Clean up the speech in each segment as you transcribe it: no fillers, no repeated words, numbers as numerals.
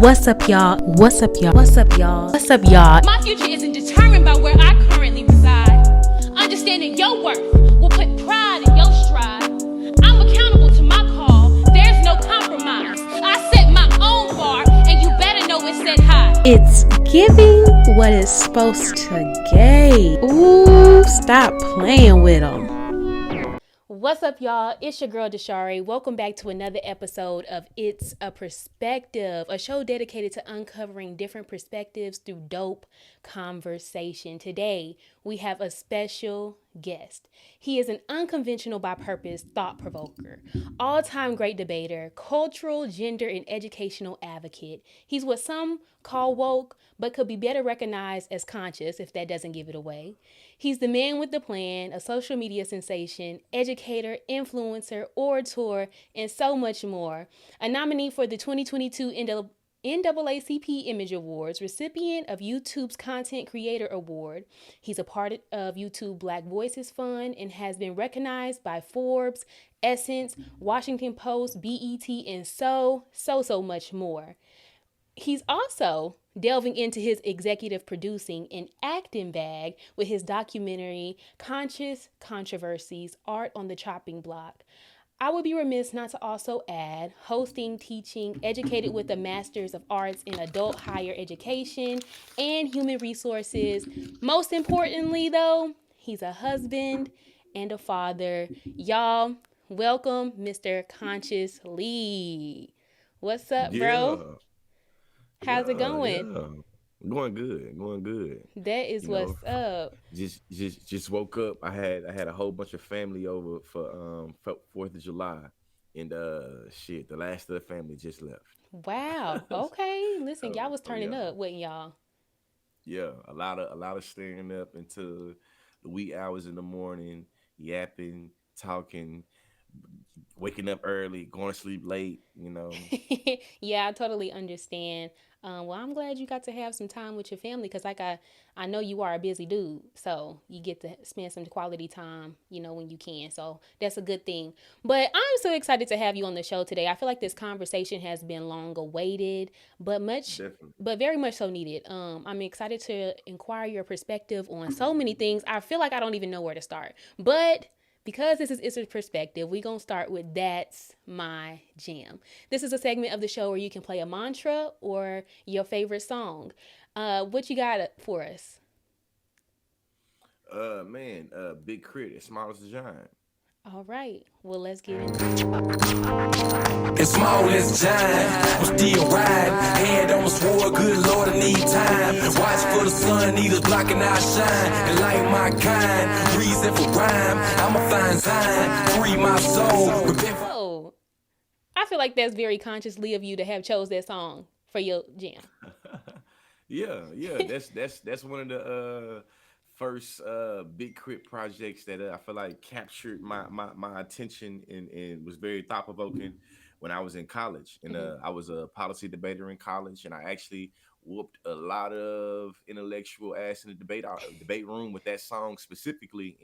What's up, y'all? What's up, y'all? What's up, y'all? What's up, y'all? My future isn't determined by where I currently reside. Understanding your worth will put pride in your stride. I'm accountable to my call. There's no compromise. I set my own bar, and you better know it's set high. It's giving what it's supposed to give. Ooh, stop playing with them. What's up, y'all? It's your girl, Dashari. Welcome back to another episode of It's a Perspective, a show dedicated to uncovering different perspectives through dope conversation. Today, we have a special guest. He is an unconventional by purpose thought provoker, all-time great debater, cultural, gender, and educational advocate. He's what some call woke, but could be better recognized as conscious if that doesn't give it away. He's the man with the plan, a social media sensation, educator, influencer, orator, and so much more. A nominee for the 2022 NAACP Image Awards, recipient of YouTube's Content Creator Award. He's a part of YouTube Black Voices Fund and has been recognized by Forbes, Essence, Washington Post, BET, and so much more. He's also delving into his executive producing and acting bag with his documentary, Controversies, Art on the Chopping Block. I would be remiss not to also add hosting, teaching, educated with a Master's of Arts in Adult Higher Education and Human Resources. Most importantly, though, he's a husband and a father. Y'all, welcome Mr. Conscious Lee. What's up, bro? How's it going? Going good. That is what's up. Just woke up. I had a whole bunch of family over for 4th of July, and the last of the family just left. Wow. Okay. Listen, y'all was turning up, wasn't y'all? Yeah, a lot of staying up into the wee hours in the morning, yapping, talking, waking up early, going to sleep late. Yeah, I totally understand. Well, I'm glad you got to have some time with your family because, I know you are a busy dude, so you get to spend some quality time, when you can. So that's a good thing. But I'm so excited to have you on the show today. I feel like this conversation has been long awaited, but very much so needed. I'm excited to inquire your perspective on so many things. I feel like I don't even know where to start, but because this is It's a Perspective, we're going to start with That's My Jam. This is a segment of the show where you can play a mantra or your favorite song. What you got for us? Big Crit, as small as a giant. All right. Well, let's get into it. As small as a giant, we still ride. Hand on the sword, good Lord, I need time. Watch for the sun, needles blocking our shine. And like my kind, reason for rhyme. I'ma find time, free my soul. Oh, I feel like that's very consciously of you to have chose that song for your jam. Yeah. That's one of the first Big Crit projects that I feel like captured my attention and was very thought provoking when I was in college. And I was a policy debater in college, and I actually whooped a lot of intellectual ass in the debate room with that song specifically.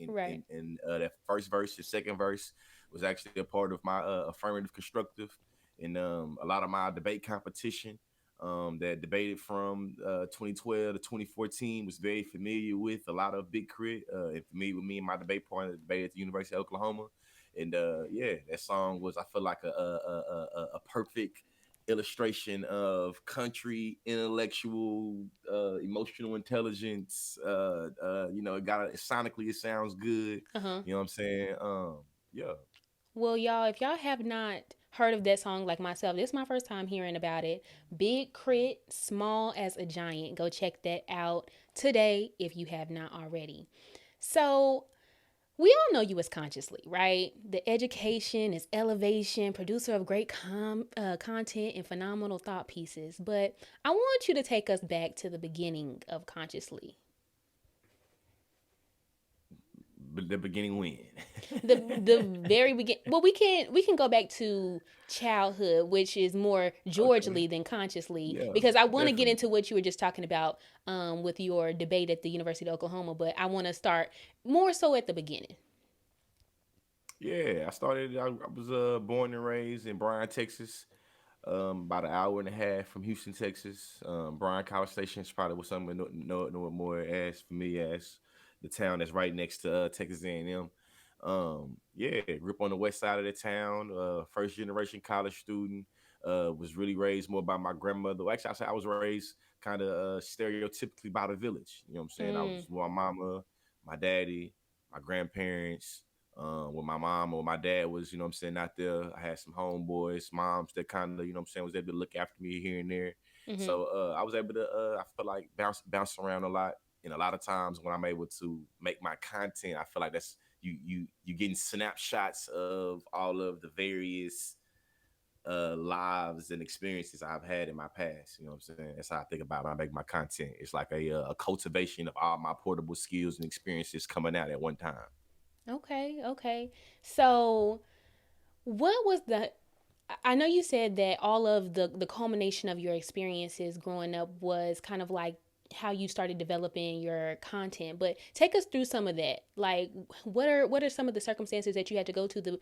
And that first verse, the second verse was actually a part of my affirmative constructive and a lot of my debate competition. That debated from 2012 to 2014 was very familiar with a lot of Big Crit and familiar with me and my debate partner that debated at the University of Oklahoma. And that song was, I feel like, a perfect illustration of country intellectual emotional intelligence. Sonically it sounds good. You know what I'm saying? Yeah. Well, y'all, if y'all have not heard of that song like myself, this is my first time hearing about it. Big Crit, Small as a Giant. Go check that out today if you have not already. So we all know you as Consciously, right? The education is elevation, producer of great content and phenomenal thought pieces. But I want you to take us back to the beginning of Consciously. The beginning when? the very beginning. Well, we can go back to childhood, which is more George Lee than Consciously, because I want to get into what you were just talking about with your debate at the University of Oklahoma, but I want to start more so at the beginning. Yeah, I was born and raised in Bryan, Texas. about an hour and a half from Houston, Texas. Bryan College Station is probably what some know it more as familiar as the town that's right next to Texas A&M. Yeah, grew up on the west side of the town. First generation college student. Was really raised more by my grandmother. Well, actually, I say I was raised kind of stereotypically by the village. You know what I'm saying? I was Mm, with my mama, my daddy, my grandparents. When my mom or my dad was, you know what I'm saying, not there. I had some homeboys, moms that kind of, you know what I'm saying, was able to look after me here and there. mm-hmm. So I was able to, I feel like bounce around a lot. And a lot of times when I'm able to make my content, I feel like that's you getting snapshots of all of the various lives and experiences I've had in my past. You know what I'm saying? That's how I think about it when I make my content. It's like a cultivation of all my portable skills and experiences coming out at one time. Okay, okay. So, what was the I know you said that all of the culmination of your experiences growing up was kind of like how you started developing your content, but take us through some of that. Like what are some of the circumstances that you had to go to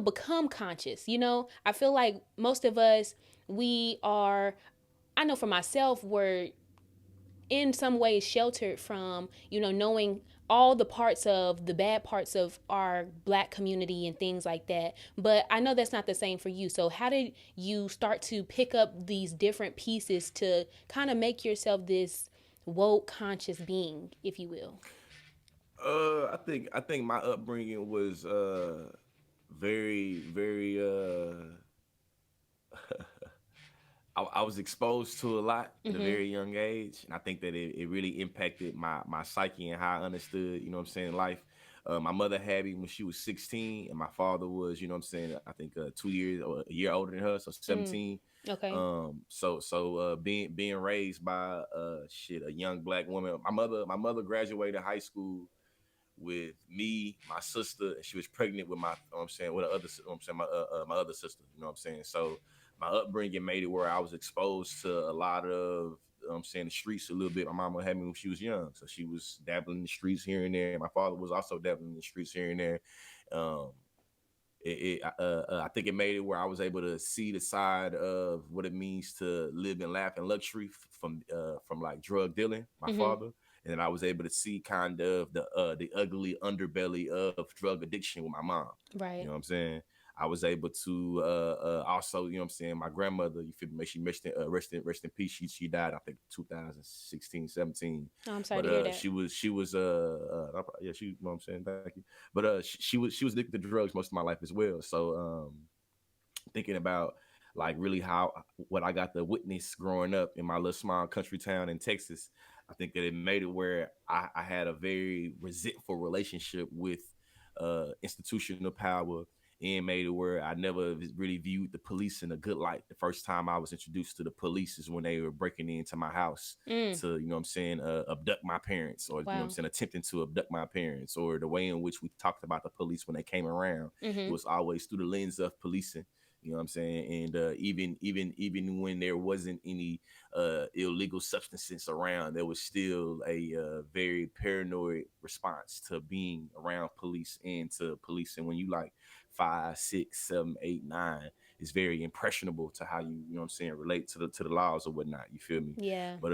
become conscious? I feel like most of us we are I know for myself were in some ways sheltered from knowing all the parts of the bad parts of our black community and things like that, but I know that's not the same for you. So how did you start to pick up these different pieces to kind of make yourself this woke conscious being, if you will? I think my upbringing was very I was exposed to a lot at a Mm-hmm. very young age, and I think that it really impacted my psyche and how I understood, you know what I'm saying, life. My mother had me when she was 16, and my father was, you know what I'm saying, I think 2 years or a year older than her, so Mm. 17. Okay. Being raised by a young black woman. My mother graduated high school with me, my sister, and she was pregnant with my, you know what I'm saying, with the other, you know what I'm saying, my other sister, you know what I'm saying. So my upbringing made it where I was exposed to a lot of, you know what I'm saying, the streets a little bit. My mama had me when she was young, so she was dabbling in the streets here and there. My father was also dabbling in the streets here and there. Um, I think it made it where I was able to see the side of what it means to live in laugh and luxury from like drug dealing, my Mm-hmm. father, and then I was able to see kind of the ugly underbelly of drug addiction with my mom. You know Right. what I'm saying? I was able to also, you know what I'm saying, my grandmother, you feel me, she rest in peace. She died, I think 2016, 17. Oh, I'm sorry But to hear that. she was yeah, she, you know what I'm saying, thank you. But she was addicted to drugs most of my life as well. So thinking about like really how what I got to witness growing up in my little small country town in Texas, I think that it made it where I had a very resentful relationship with institutional power, and made it where I never really viewed the police in a good light. The first time I was introduced to the police is when they were breaking into my house Mm. to, you know what I'm saying, abduct my parents, or, you know what I'm Wow. saying, attempting to abduct my parents, or the way in which we talked about the police when they came around. It Mm-hmm. was always through the lens of policing. You know what I'm saying? And even when there wasn't any illegal substances around, there was still a very paranoid response to being around police and to police. And when you like 5, 6, 7, 8, 9, it's very impressionable to how you know what I'm saying, relate to the laws or whatnot. You feel me? Yeah. But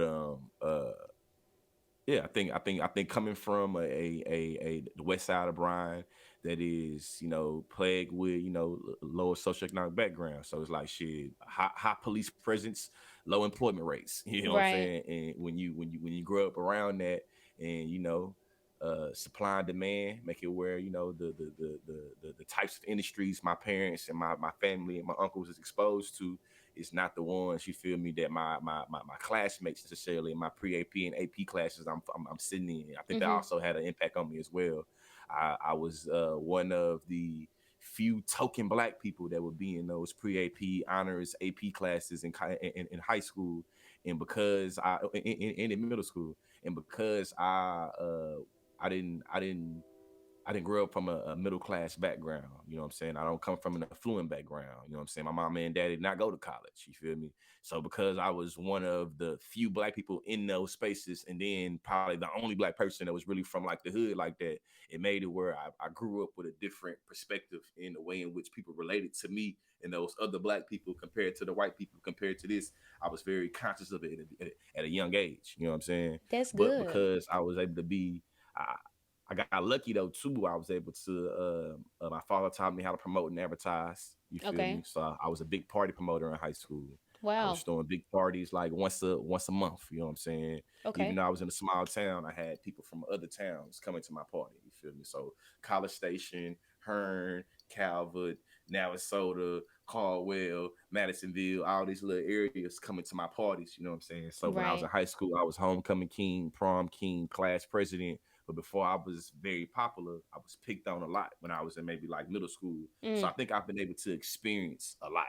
yeah, I think coming from a the west side of Bryan that is, plagued with, lower socioeconomic background. So it's like shit, high police presence, low employment rates. You know what I'm Right. saying? And when you grow up around that, and supply and demand make it where, the types of industries my parents and my family and my uncles is exposed to is not the ones, you feel me, that my classmates necessarily in my pre-AP and AP classes I'm sitting in. I think that Mm-hmm. also had an impact on me as well. I was one of the few token black people that would be in those pre-AP honors AP classes in high school, and because in middle school, and because I didn't I didn't grow up from a middle class background. You know what I'm saying? I don't come from an affluent background. You know what I'm saying? My mom and dad did not go to college. You feel me? So because I was one of the few black people in those spaces, and then probably the only black person that was really from like the hood like that, it made it where I grew up with a different perspective in the way in which people related to me and those other black people compared to the white people compared to this. I was very conscious of it at a young age. You know what I'm saying? That's But good. because I was able to be, I got lucky though too. I was able to. My father taught me how to promote and advertise. You feel Okay. me? So I was a big party promoter in high school. I was Wow. throwing big parties like once a month. You know what I'm saying? Even Okay. though I was in a small town, I had people from other towns coming to my party. You feel me? So College Station, Hearn, Calvert, Navasota, Caldwell, Madisonville, all these little areas coming to my parties. You know what I'm saying? So when I was in Right. high school, I was homecoming king, prom king, class president. But before I was very popular, I was picked on a lot when I was in maybe like middle school. So Mm. I think I've been able to experience a lot.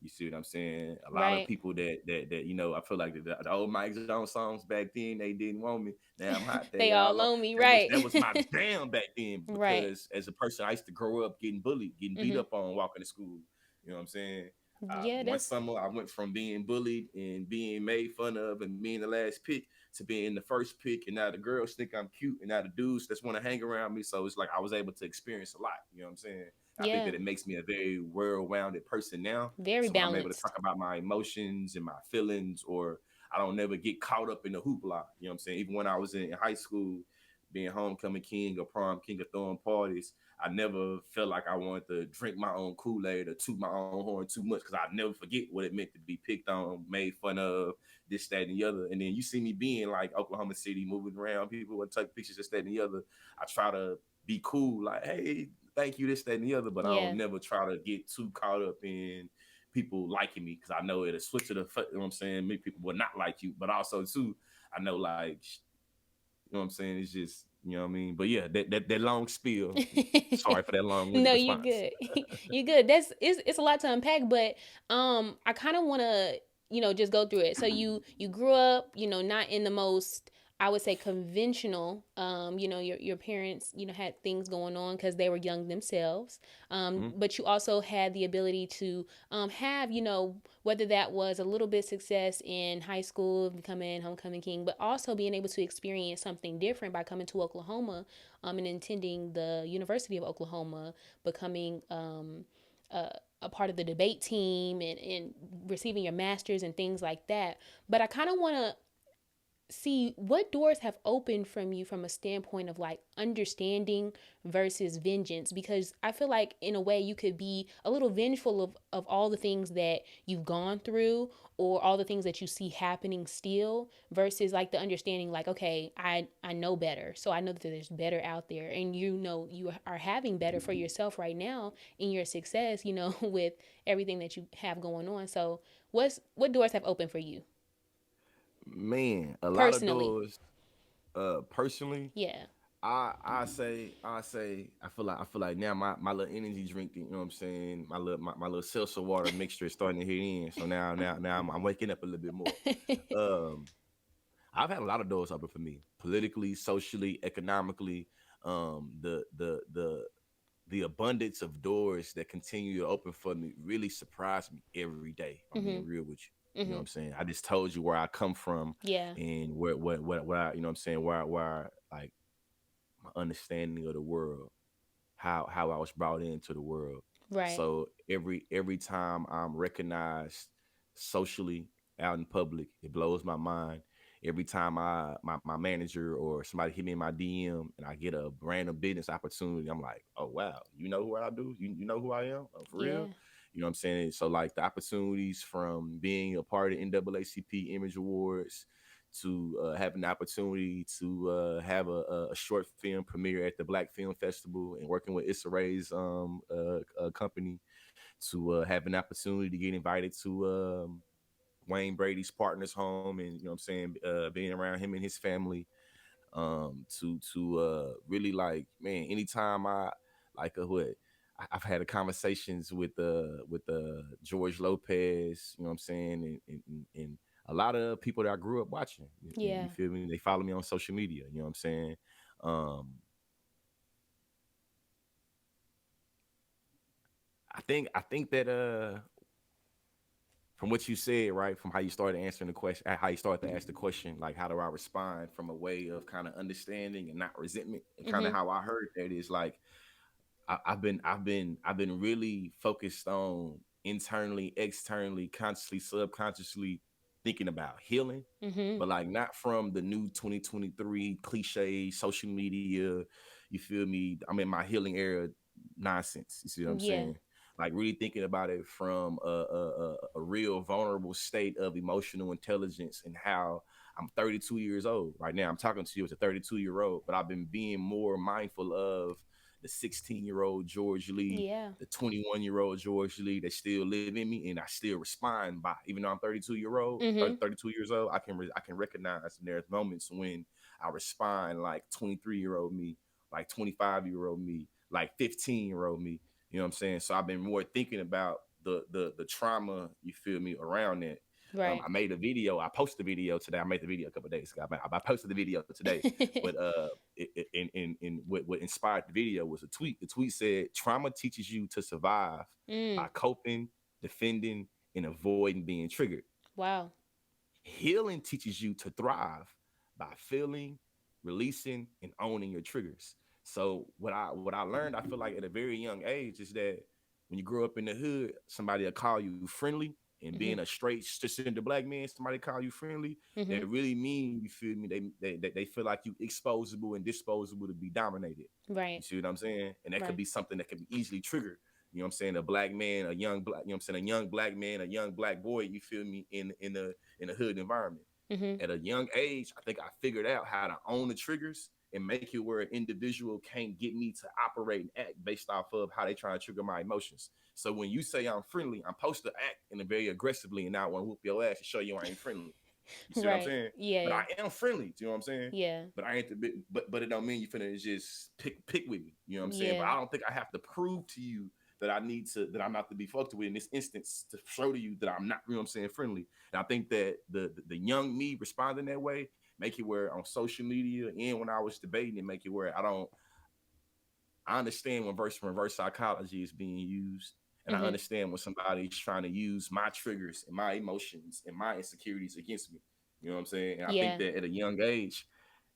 You see what I'm saying? A lot of Right. people that I feel like the old Mike Jones songs back then, they didn't want me. Now I'm hot, They they all all on. on me. That was Right. that was my jam back then Right. because as a person, I used to grow up getting bullied, getting beat Mm-hmm. up on walking to school. You know what I'm saying? Yeah, One that's summer, I went from being bullied and being made fun of and being the last pick to being the first pick. And now the girls think I'm cute, and now the dudes just want to hang around me. So it's like I was able to experience a lot. You know what I'm saying? I think yeah, that it makes me a very well-rounded person now. very So when I'm able to balanced. talk about my emotions and my feelings, or I don't never get caught up in the hoopla. You know what I'm saying? Even when I was in high school, being homecoming king or prom king or throwing parties, I never felt like I wanted to drink my own Kool-Aid or toot my own horn too much because I never forget what it meant to be picked on, made fun of, this, that, and the other. And then you see me being like Oklahoma City, moving around, people would take pictures, this, that, and the other. I try to be cool, like, hey, thank you, this, that, and the other, but I don't Yeah. never try to get too caught up in people liking me because I know it'll switch to the, you know what I'm saying? Many people will not like you, but also too, I know like, you know what I'm saying? It's just, you know what I mean? But yeah, that long spiel. Sorry for that long-winded No, you response. good. You good. That's it's a lot to unpack, but I kind of want to, just go through it. So you grew up, not in the most, I would say, conventional. Your parents, had things going on cuz they were young themselves. Mhm. But you also had the ability to have, whether that was a little bit success in high school, becoming homecoming king, but also being able to experience something different by coming to Oklahoma and attending the University of Oklahoma, becoming a part of the debate team and receiving your master's and things like that. But I kind of want to see what doors have opened from you from a standpoint of like understanding versus vengeance, because I feel like in a way you could be a little vengeful of all the things that you've gone through or all the things that you see happening still, versus like the understanding like, okay, I know better, so I know that there's better out there, and you are having better for yourself right now in your success, with everything that you have going on. So what doors have opened for you Man, a lot of personally? doors. Personally, Yeah. I feel like now my little energy drink, you know what I'm saying? My little seltzer water mixture is starting to hit in. So now I'm waking up a little bit more. Um, I've had a lot of doors open for me, politically, socially, economically. The abundance of doors that continue to open for me really surprised me every day. If I'm being Mhm. real with you. You know what I'm Mhm. saying? I just told you where I come from Yeah. and what I, you know what I'm saying, where like my understanding of the world, how I was brought into the world. Right. So every time I'm recognized socially out in public, it blows my mind. Every time my manager or somebody hit me in my DM and I get a random business opportunity, I'm like, oh wow, you know who I do? You know who I am? Oh, for real? Yeah. You know what I'm saying? So like the opportunities from being a part of NAACP Image Awards to having the opportunity to have a short film premiere at the Black Film Festival and working with Issa Rae's company to have an opportunity to get invited to Wayne Brady's partner's home and, you know what I'm saying, being around him and his family, to really like, man, anytime I like what I've had conversations with George Lopez, you know what I'm saying, and a lot of people that I grew up watching. You Yeah. feel me? They follow me on social media. You know what I'm saying? Um, I think that from what you said, right, from how you started answering the question, how you started to ask the question, like how do I respond from a way of kind of understanding and not resentment, and kind of Mhm. how I heard that is like I've been really focused on internally, externally, consciously, subconsciously thinking about healing, Mhm. but like not from the new 2023 cliche social media. You feel me? I'm in my healing era nonsense. You see what I'm Yeah. saying? Like really thinking about it from a real vulnerable state of emotional intelligence, and how I'm 32 years old right now. I'm talking to you as a 32-year-old, but I've been being more mindful of the 16-year-old George Lee, Yeah. the 21-year-old George Lee that still live in me, and I still respond by. Even though I'm Mhm. 32 years old, I can recognize, and there's moments when I respond like 23-year-old me, like 25-year-old me, like 15-year-old me. You know what I'm saying? So I've been more thinking about the trauma, you feel me, around that. Right. I made a video. I posted a video today. I made the video a couple of days ago. I posted the video today, but what inspired the video was a tweet. The tweet said, "Trauma teaches you to survive Mm. by coping, defending, and avoiding being triggered. Wow. Healing teaches you to thrive by feeling, releasing, and owning your triggers." So what I learned, I feel like at a very young age, is that when you grow up in the hood, somebody will call you friendly, and being a Mhm. straight cisgender black man, somebody call you friendly, that Mhm. really mean, you feel me, they feel like you exposable and disposable to be dominated. You Right. see what I'm saying? And that could Right. be something that could be easily triggered. You know what I'm saying? A black man, a young black, you know what I'm saying, a young black man, a young black boy, you feel me, in a hood environment. Mhm. At a young age, I think I figured out how to own the triggers and make it where an individual can't get me to operate and act based off of how they try to trigger my emotions. So when you say I'm friendly, I'm supposed to act in a very aggressively and not want to whoop your ass and show you I ain't friendly. You see what I'm Right. saying? But I Yeah. am friendly. Do you know what I'm saying? Yeah. But I ain't the bit, but it don't mean you finna just pick with me. You know what I'm saying? But Yeah. I don't think I have to prove to you that I'm not to be fucked with in this instance to show to you that I'm not, you know what I'm saying, friendly. And I think that the young me responding that way make it where on social media and when I was debating it, make it where I understand when reverse psychology is being used. And I Mhm. understand when somebody's trying to use my triggers and my emotions and my insecurities against me. You know what I'm saying? And I think Yeah. that at a young age,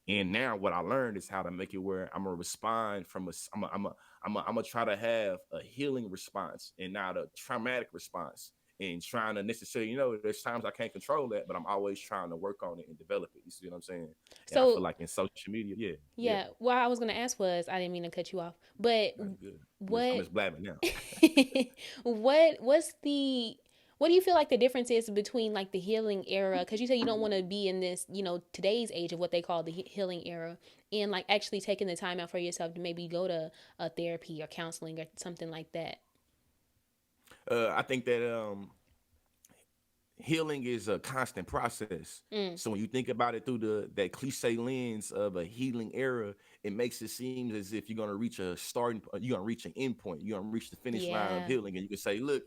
and now what I learned is how to make it where I'm gonna respond from I'm gonna try to have a healing response and not a traumatic response. And trying to necessarily, there's times I can't control that, but I'm always trying to work on it and develop it. You see what I'm saying? And I feel So like in social media, yeah, yeah, yeah, what I was gonna ask was I didn't mean to cut you off, but that's good. I'm what just blabbing now. what's the what do you feel like the difference is between like the healing era? Because you said you don't want to be in this, today's age of what they call the healing era, and like actually taking the time out for yourself to maybe go to a therapy or counseling or something like that. I think that healing is a constant process. Mm. So when you think about it through the that cliche lens of a healing era, it makes it seem as if you're gonna reach a starting, you're gonna reach an end point, you're gonna reach the finish line of Yeah. healing, and you can say, "Look,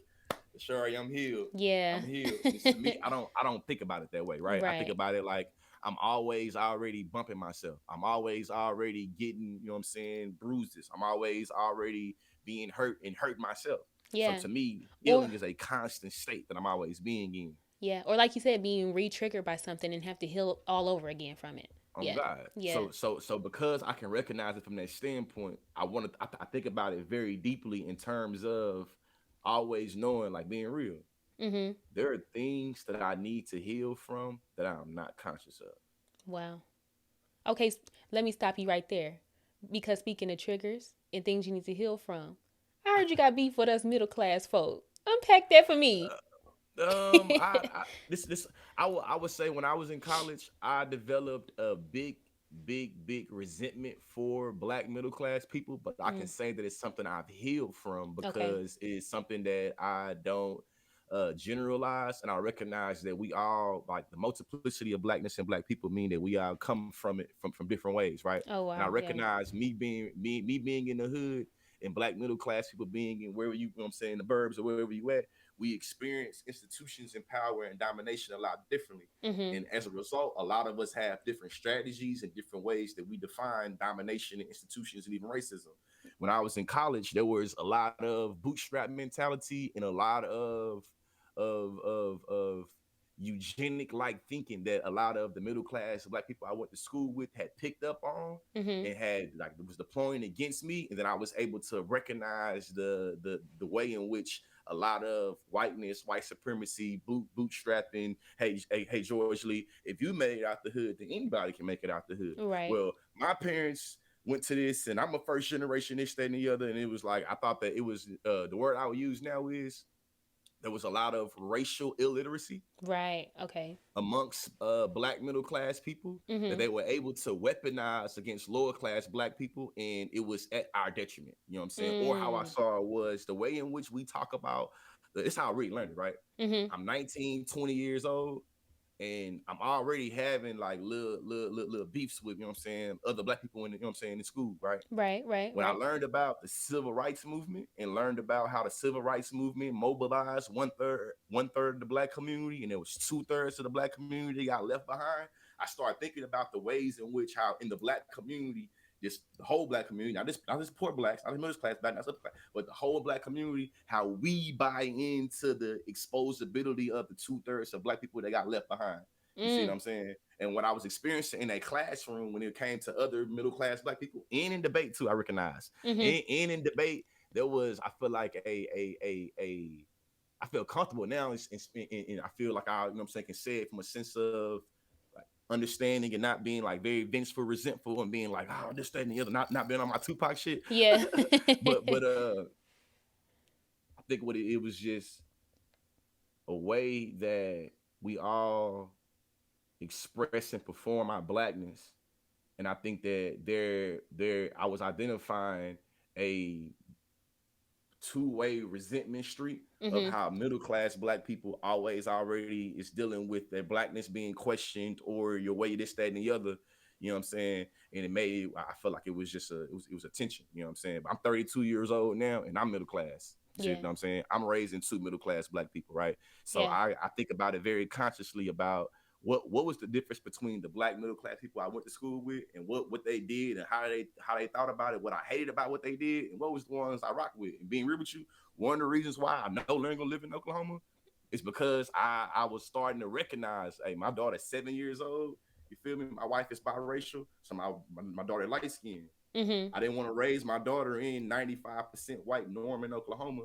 sorry, I'm healed. Yeah. I'm healed." And to me, I don't think about it that way, right? I think Right. about it like I'm always already bumping myself. I'm always already getting, you know what I'm saying, bruises. I'm always already being hurt and hurt myself. So Yeah. to me, Or healing is a constant state that I'm always being in. yeah, or like you said, being re-triggered by something and have to heal all over again from it. On Yeah. God. Yeah. So because I can recognize it from that standpoint, I think about it very deeply in terms of always knowing, like being real. Mhm. There are things that I need to heal from that I'm not conscious of. Wow. Okay, let me stop you right there. Because speaking of triggers and things you need to heal from, I heard you got beef with us middle class folk. Unpack that for me. I this I would say when I was in college, I developed a big resentment for black middle class people, but I can Mm, say that it's something I've healed from okay. because it's something that I don't generalize, and I recognize that we all, like, the multiplicity of blackness and black people mean that we all come from it from different ways, right? Oh And I wow. Yeah. recognize me being in the hood and black middle class people being in wherever you know what I'm saying, the burbs or wherever you at, we experience institutions and power and domination a lot differently. Mhm. And as a result, a lot of us have different strategies and different ways that we define domination and institutions and even racism. when I was in college, there was a lot of bootstrap mentality and a lot of eugenic like thinking that a lot of the middle class black people I went to school with had picked up on Mm-hmm. and had like was deploying against me, and then I was able to recognize the way in which a lot of whiteness, white supremacy, bootstrapping. Hey, George Lee, if you made it out the hood, then anybody can make it out the hood. Right. Well, my parents went to this, and I'm a first generation this, that, and the other, and it was like I thought that it was the word I would use now is there was a lot of racial illiteracy Right. Okay. amongst black middle class people that Mm-hmm. they were able to weaponize against lower class black people, and it was at our detriment. You know what I'm saying? Or how I Mm. saw it was the way in which we talk about it's how I really learned it, right? Mm-hmm. I'm 19, 20 years old, and I'm already having like little beefs with, you know what I'm saying, other black people in the, you know what I'm saying, in school, right? Right. Right. When I Right. learned about the civil rights movement and learned about how the civil rights movement mobilized one third of the black community, and there was 2/3 of the black community got left behind, I started thinking about the ways in which how in the black community, just the whole black community, not just poor blacks, not just middle class black, not just black, but the whole black community, how we buy into the exposability of the 2/3 of black people that got left behind. You see what Mm. I'm saying? And what I was experiencing in a classroom when it came to other middle class black people, and in debate too, I recognize, Mm-hmm. and in debate, there was I feel like I feel comfortable now, and I feel like I, you know what I'm saying, can say it from a sense of like understanding and not being like very vengeful, resentful, and being like, oh, this, that, and the other, not being on my Tupac shit. Yeah. but I think it was just a way that we all express and perform our blackness. And I think that there I was identifying a two-way resentment streak of Mm-hmm. how middle class black people always already is dealing with their blackness being questioned or your way this, that, and the other. You know what I'm saying? And it made I felt like it was just it was a tension. You know what I'm saying? But I'm 32 years old now and I'm middle class. You know Yeah. what I'm saying? I'm raising two middle class black people, right? So Yeah. I think about it very consciously about what was the difference between the black middle class people I went to school with and what they did and how they thought about it, what I hated about what they did, and what was the ones I rocked with. And being real with you, one of the reasons why I no longer live in Oklahoma is because I was starting to recognize, hey, my daughter's 7 years old. You feel me? My wife is biracial, so my daughter light skinned. Mm-hmm. I didn't want to raise my daughter in 95% white norm in Oklahoma,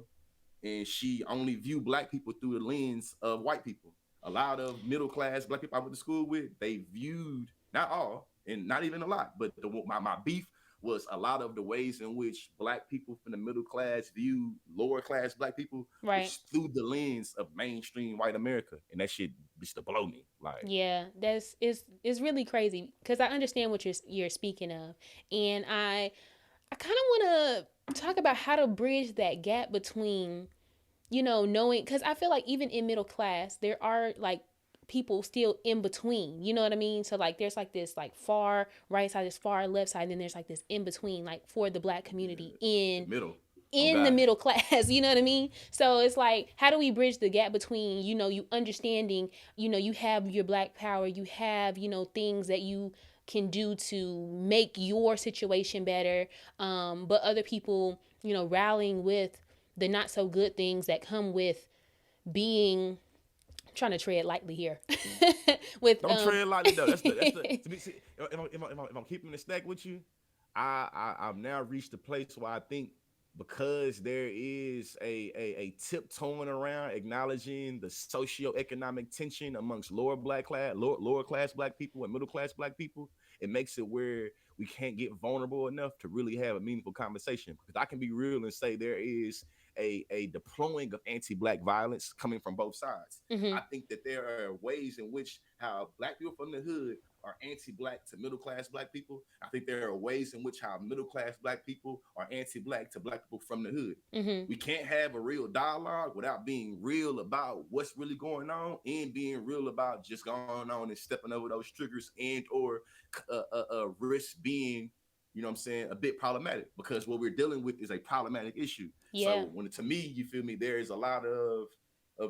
and she only viewed black people through the lens of white people. A lot of middle class black people I went to school with, they viewed, not all and not even a lot, but my beef was a lot of the ways in which black people from the middle class view lower class black people Right. was through the lens of mainstream white America, and that shit used to blow me. Like, Yeah, that's it's really crazy because I understand what you're speaking of, and I kind of want to talk about how to bridge that gap between, knowing, because I feel like even in middle class there are like people still in between, you know what I mean? So like there's like this like far right side, this far left side, and then there's like this in between, like for the black community the middle. Oh in the God. middle class, you know what I mean? So it's like, how do we bridge the gap between, you understanding, you have your black power, you have, things that you can do to make your situation better, but other people, rallying with the not so good things that come with being, I'm trying to tread lightly here, with Don't tread lightly though. That's the to be see, if I'm keeping the stack with you, I've now reached a place where I think because there is a tiptoeing around acknowledging the socioeconomic tension amongst lower class black people and middle class black people, it makes it where we can't get vulnerable enough to really have a meaningful conversation. Because I can be real and say there is a deploying of anti-black violence coming from both sides. mm-hmm, I think that there are ways in which how black people from the hood are anti-black to middle class black people. I think there are ways in which how middle class black people are anti-black to black people from the hood. mm-hmm, We can't have a real dialogue without being real about what's really going on and being real about just going on and stepping over those triggers and or risk being, you know what I'm saying, a bit problematic, because what we're dealing with is a problematic issue. yeah, So when to me, you feel me, there is a lot of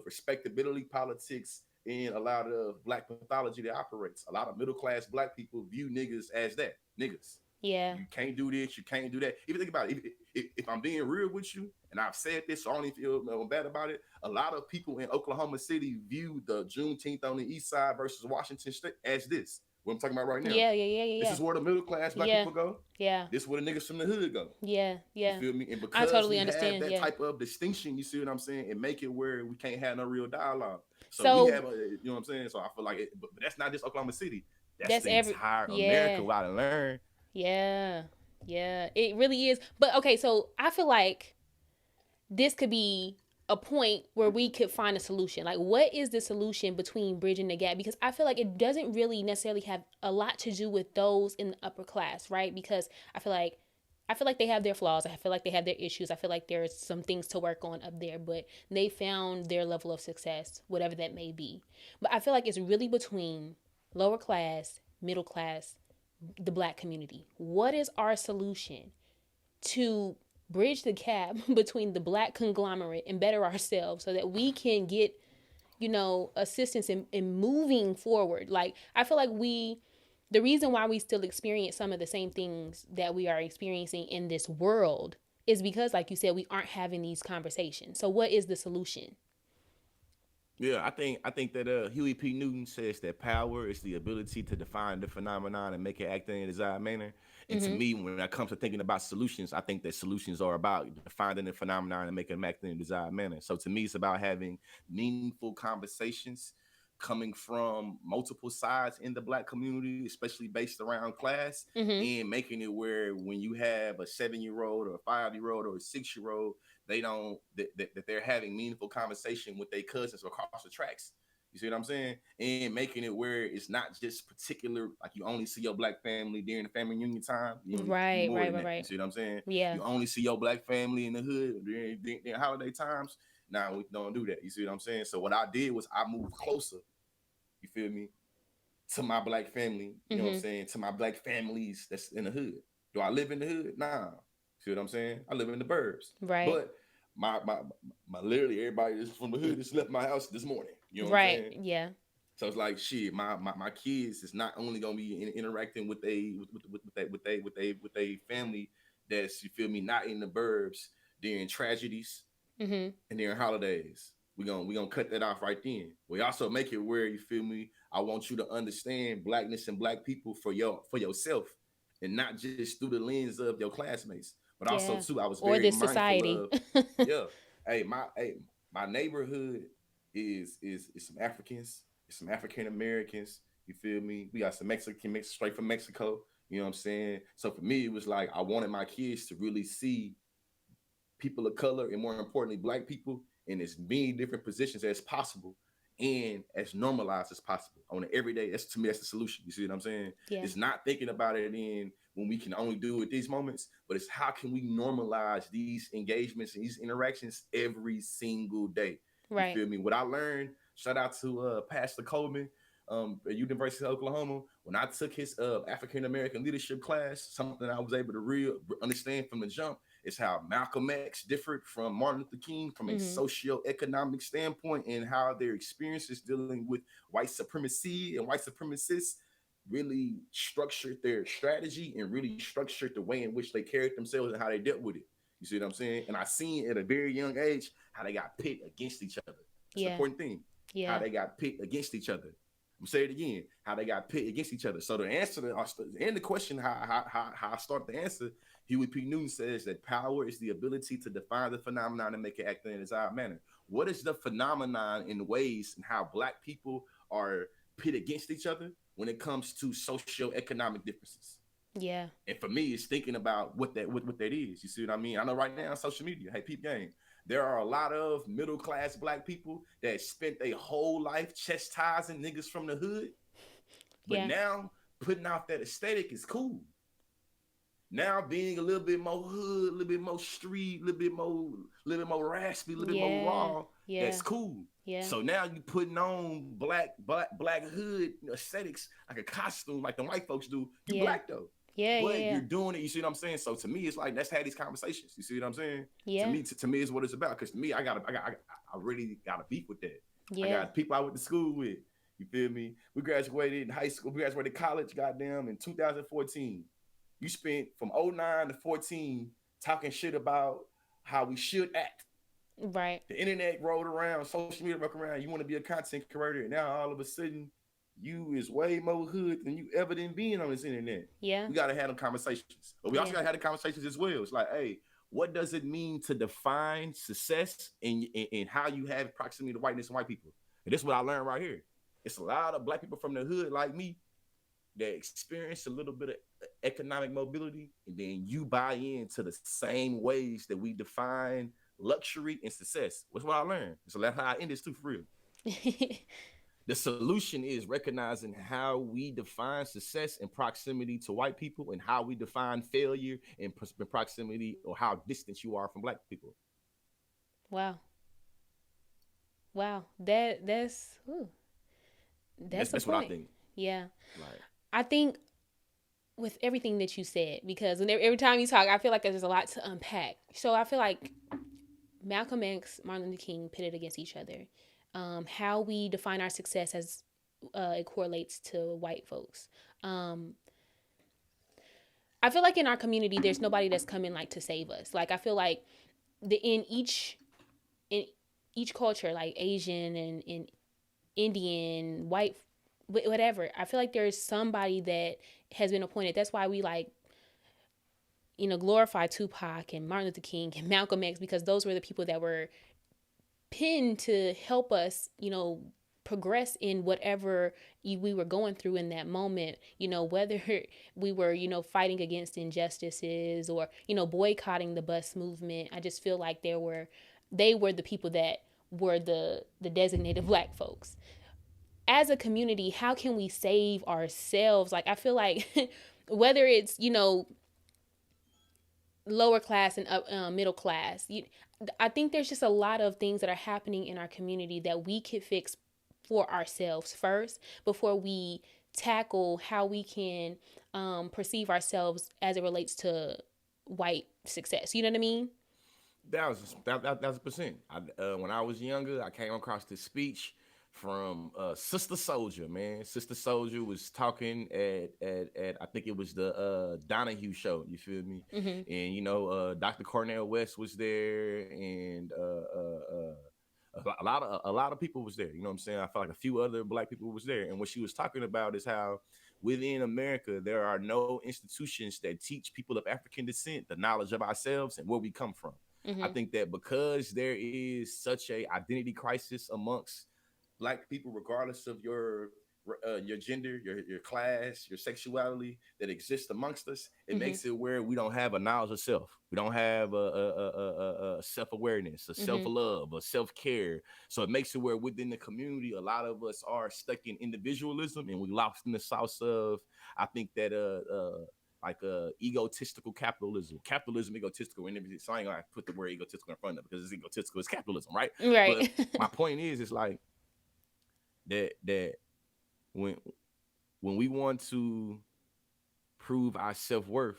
respectability politics and a lot of black pathology that operates. A lot of middle class black people view niggas as that niggas. Yeah. You can't do this. You can't do that. Even think about it. If I'm being real with you, and I've said this, so I don't even feel bad about it. A lot of people in Oklahoma City view the Juneteenth on the East Side versus Washington State as this. What I'm talking about right now. Yeah, yeah, yeah, This yeah. is where the middle class black Yeah. people go. Yeah. This is where the niggas from the hood go. Yeah. You Yeah. feel me? And I because totally we have understand. that Yeah. type of distinction, you see what I'm saying, and make it where we can't have no real dialogue. So we So have you know what I'm saying? So I feel like but that's not just Oklahoma City. That's that's the every. entire America. Yeah. What I learned. Yeah. Yeah. It really is. But okay, so I feel like this could be a point where we could find a solution. Like, what is the solution between bridging the gap? Because I feel like it doesn't really necessarily have a lot to do with those in the upper class, right? Because I feel like they have their flaws. I feel like they have their issues. I feel like there's some things to work on up there, but they found their level of success, whatever that may be. But I feel like it's really between lower class, middle class, the black community. What is our solution to bridge the gap between the black conglomerate and better ourselves so that we can get, assistance in moving forward? Like, I feel like the reason why we still experience some of the same things that we are experiencing in this world is because, like you said, we aren't having these conversations. So what is the solution? Yeah, I think that Huey P. Newton says that power is the ability to define the phenomenon and make it act in a desired manner. And to me, when it comes to thinking about solutions, I think that solutions are about defining the phenomenon and making them act in a desired manner. So to me, it's about having meaningful conversations coming from multiple sides in the black community, especially based around class, and making it where when you have a 7-year-old or a 5-year-old or a 6-year-old, they don't that they're having meaningful conversation with their cousins across the tracks. You see what I'm saying? And making it where it's not just particular, like you only see your black family during the family reunion time. Right, More right, than right, that. You right. see what I'm saying? Yeah. You only see your black family in the hood during holiday times. Now we don't do that. You see what I'm saying? So what I did was I moved closer. You feel me? To my black family. You know what I'm saying? To my black families that's in the hood. Do I live in the hood? Nah. See what I'm saying? I live in the burbs. Right. But my literally everybody that's from the hood just left my house this morning. You know what I'm Right. saying? Yeah. So it's like shit. My kids is not only gonna be interacting with they family that's, you feel me, not in the burbs during tragedies and during holidays. We gonna cut that off right then. We also make it where, you feel me, I want you to understand blackness and black people for yourself, and not just through the lens of your classmates. But also Yeah. too, I was Or very this mindful society. of, yeah. My neighborhood is some Africans, it's some African Americans. You feel me? We got some Mexican straight from Mexico. You know what I'm saying? So for me, it was like I wanted my kids to really see people of color, and more importantly, black people in as many different positions as possible and as normalized as possible on an everyday. That's, to me, that's the solution. You see what I'm saying? Yeah. It's not thinking about it in when we can only do it these moments, but it's how can we normalize these engagements and these interactions every single day. You Right. feel me? What I learned, shout out to Pastor Coleman at University of Oklahoma, when I took his African American leadership class, something I was able to real understand from the jump is how Malcolm X differed from Martin Luther King from a socio-economic standpoint, and how their experiences dealing with white supremacy and white supremacists really structured their strategy and really structured the way in which they carried themselves and how they dealt with it. You see what I'm saying? And I seen at a very young age how they got pit against each other. That's the important thing. How they got pit against each other. I'm say it again. How they got pit against each other. So the answer to and the question, how I start the answer, Huey P. Newton says that power is the ability to define the phenomenon and make it act in a desired manner. What is the phenomenon in ways and how black people are pit against each other when it comes to socioeconomic differences? Yeah. And for me, it's thinking about what that is. You see what I mean? I know right now on social media, hey, peep game, there are a lot of middle class black people that spent their whole life chastising niggas from the hood, but now putting out that aesthetic is cool. Now being a little bit more hood, a little bit more street, a little bit more raspy, a little bit more raw, that's cool. Yeah. So now you putting on black hood aesthetics like a costume, like the white folks do. You black though. But you're doing it. You see what I'm saying? So to me, it's like, let's have these conversations. You see what I'm saying? Yeah. To me, is what it's about. Because to me, I really got a beef with that. Yeah. I got people I went to school with. You feel me? We graduated in high school. We graduated college, goddamn, in 2014. You spent from '09 to 14 talking shit about how we should act. Right. The internet rolled around, social media rolled around. You want to be a content creator, and now all of a sudden, you is way more hood than you ever did being on this internet. Yeah. We gotta have them conversations, but we also Yeah. gotta have the conversations as well. It's like, hey, what does it mean to define success in how you have proximity to whiteness and white people? And this is what I learned right here. It's a lot of black people from the hood like me that experience a little bit of economic mobility, and then you buy into the same ways that we define luxury and success. That's what I learned. So that's how I end this too, for real. The solution is recognizing how we define success in proximity to white people, and how we define failure in proximity, or how distant you are from black people. Wow. Wow. That's That's a what I point. think. Yeah. Like, I think with everything that you said, because every time you talk, I feel like there's a lot to unpack. So I feel like Malcolm X, Martin Luther King pitted against each other. How we define our success as it correlates to white folks. I feel like in our community, there's nobody that's coming like to save us. Like I feel like in each culture, like Asian and Indian, white, whatever, I feel like there's somebody that has been appointed. That's why we like, glorify Tupac and Martin Luther King and Malcolm X, because those were the people that were pinned to help us, progress in whatever we were going through in that moment, whether we were, fighting against injustices or, boycotting the bus movement. I just feel like they were the people that were the designated black folks. As a community, how can we save ourselves? Like, I feel like whether it's, lower class and middle class, I think there's just a lot of things that are happening in our community that we could fix for ourselves first before we tackle how we can perceive ourselves as it relates to white success. You know what I mean? That was 1,000%. When I was younger, I came across this speech from Sister Soldier. Man, Sister Soldier was talking at I think it was the Donahue show. You feel me? Mm-hmm. And Dr. Cornell West was there, and a lot of people was there. You know what I'm saying? I felt like a few other black people was there, and what she was talking about is how within America there are no institutions that teach people of African descent the knowledge of ourselves and where we come from. Mm-hmm. I think that because there is such a identity crisis amongst black people, regardless of your gender, your class, your sexuality, that exists amongst us, it Mm-hmm. makes it where we don't have a knowledge of self. We don't have a self-awareness, a Mm-hmm. self-love, a self-care. So it makes it where within the community, a lot of us are stuck in individualism, and we lost in the sauce of, I think that egotistical capitalism egotistical, and so I ain't gonna put the word egotistical in front of it because it's egotistical, it's capitalism, right? Right. But my point is, it's like that when we want to prove our self-worth,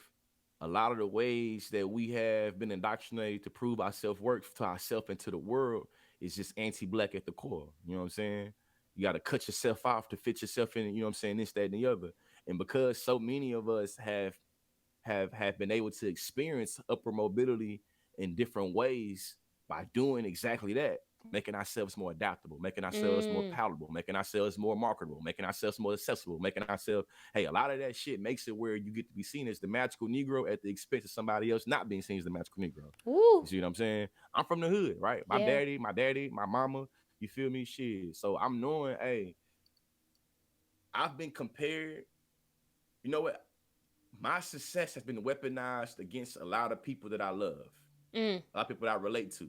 a lot of the ways that we have been indoctrinated to prove our self-worth to ourselves and to the world is just anti-black at the core. You know what I'm saying? You got to cut yourself off to fit yourself in, you know what I'm saying, this, that, and the other. And because so many of us have been able to experience upper mobility in different ways by doing exactly that, making ourselves more adaptable, making ourselves more palatable, making ourselves more marketable, making ourselves more accessible, making ourselves, hey, a lot of that shit makes it where you get to be seen as the magical Negro at the expense of somebody else not being seen as the magical Negro. Ooh. You see what I'm saying? I'm from the hood, right? My daddy, my mama, you feel me? Shit. So I'm knowing, hey, I've been compared, you know what? My success has been weaponized against a lot of people that I love, a lot of people that I relate to.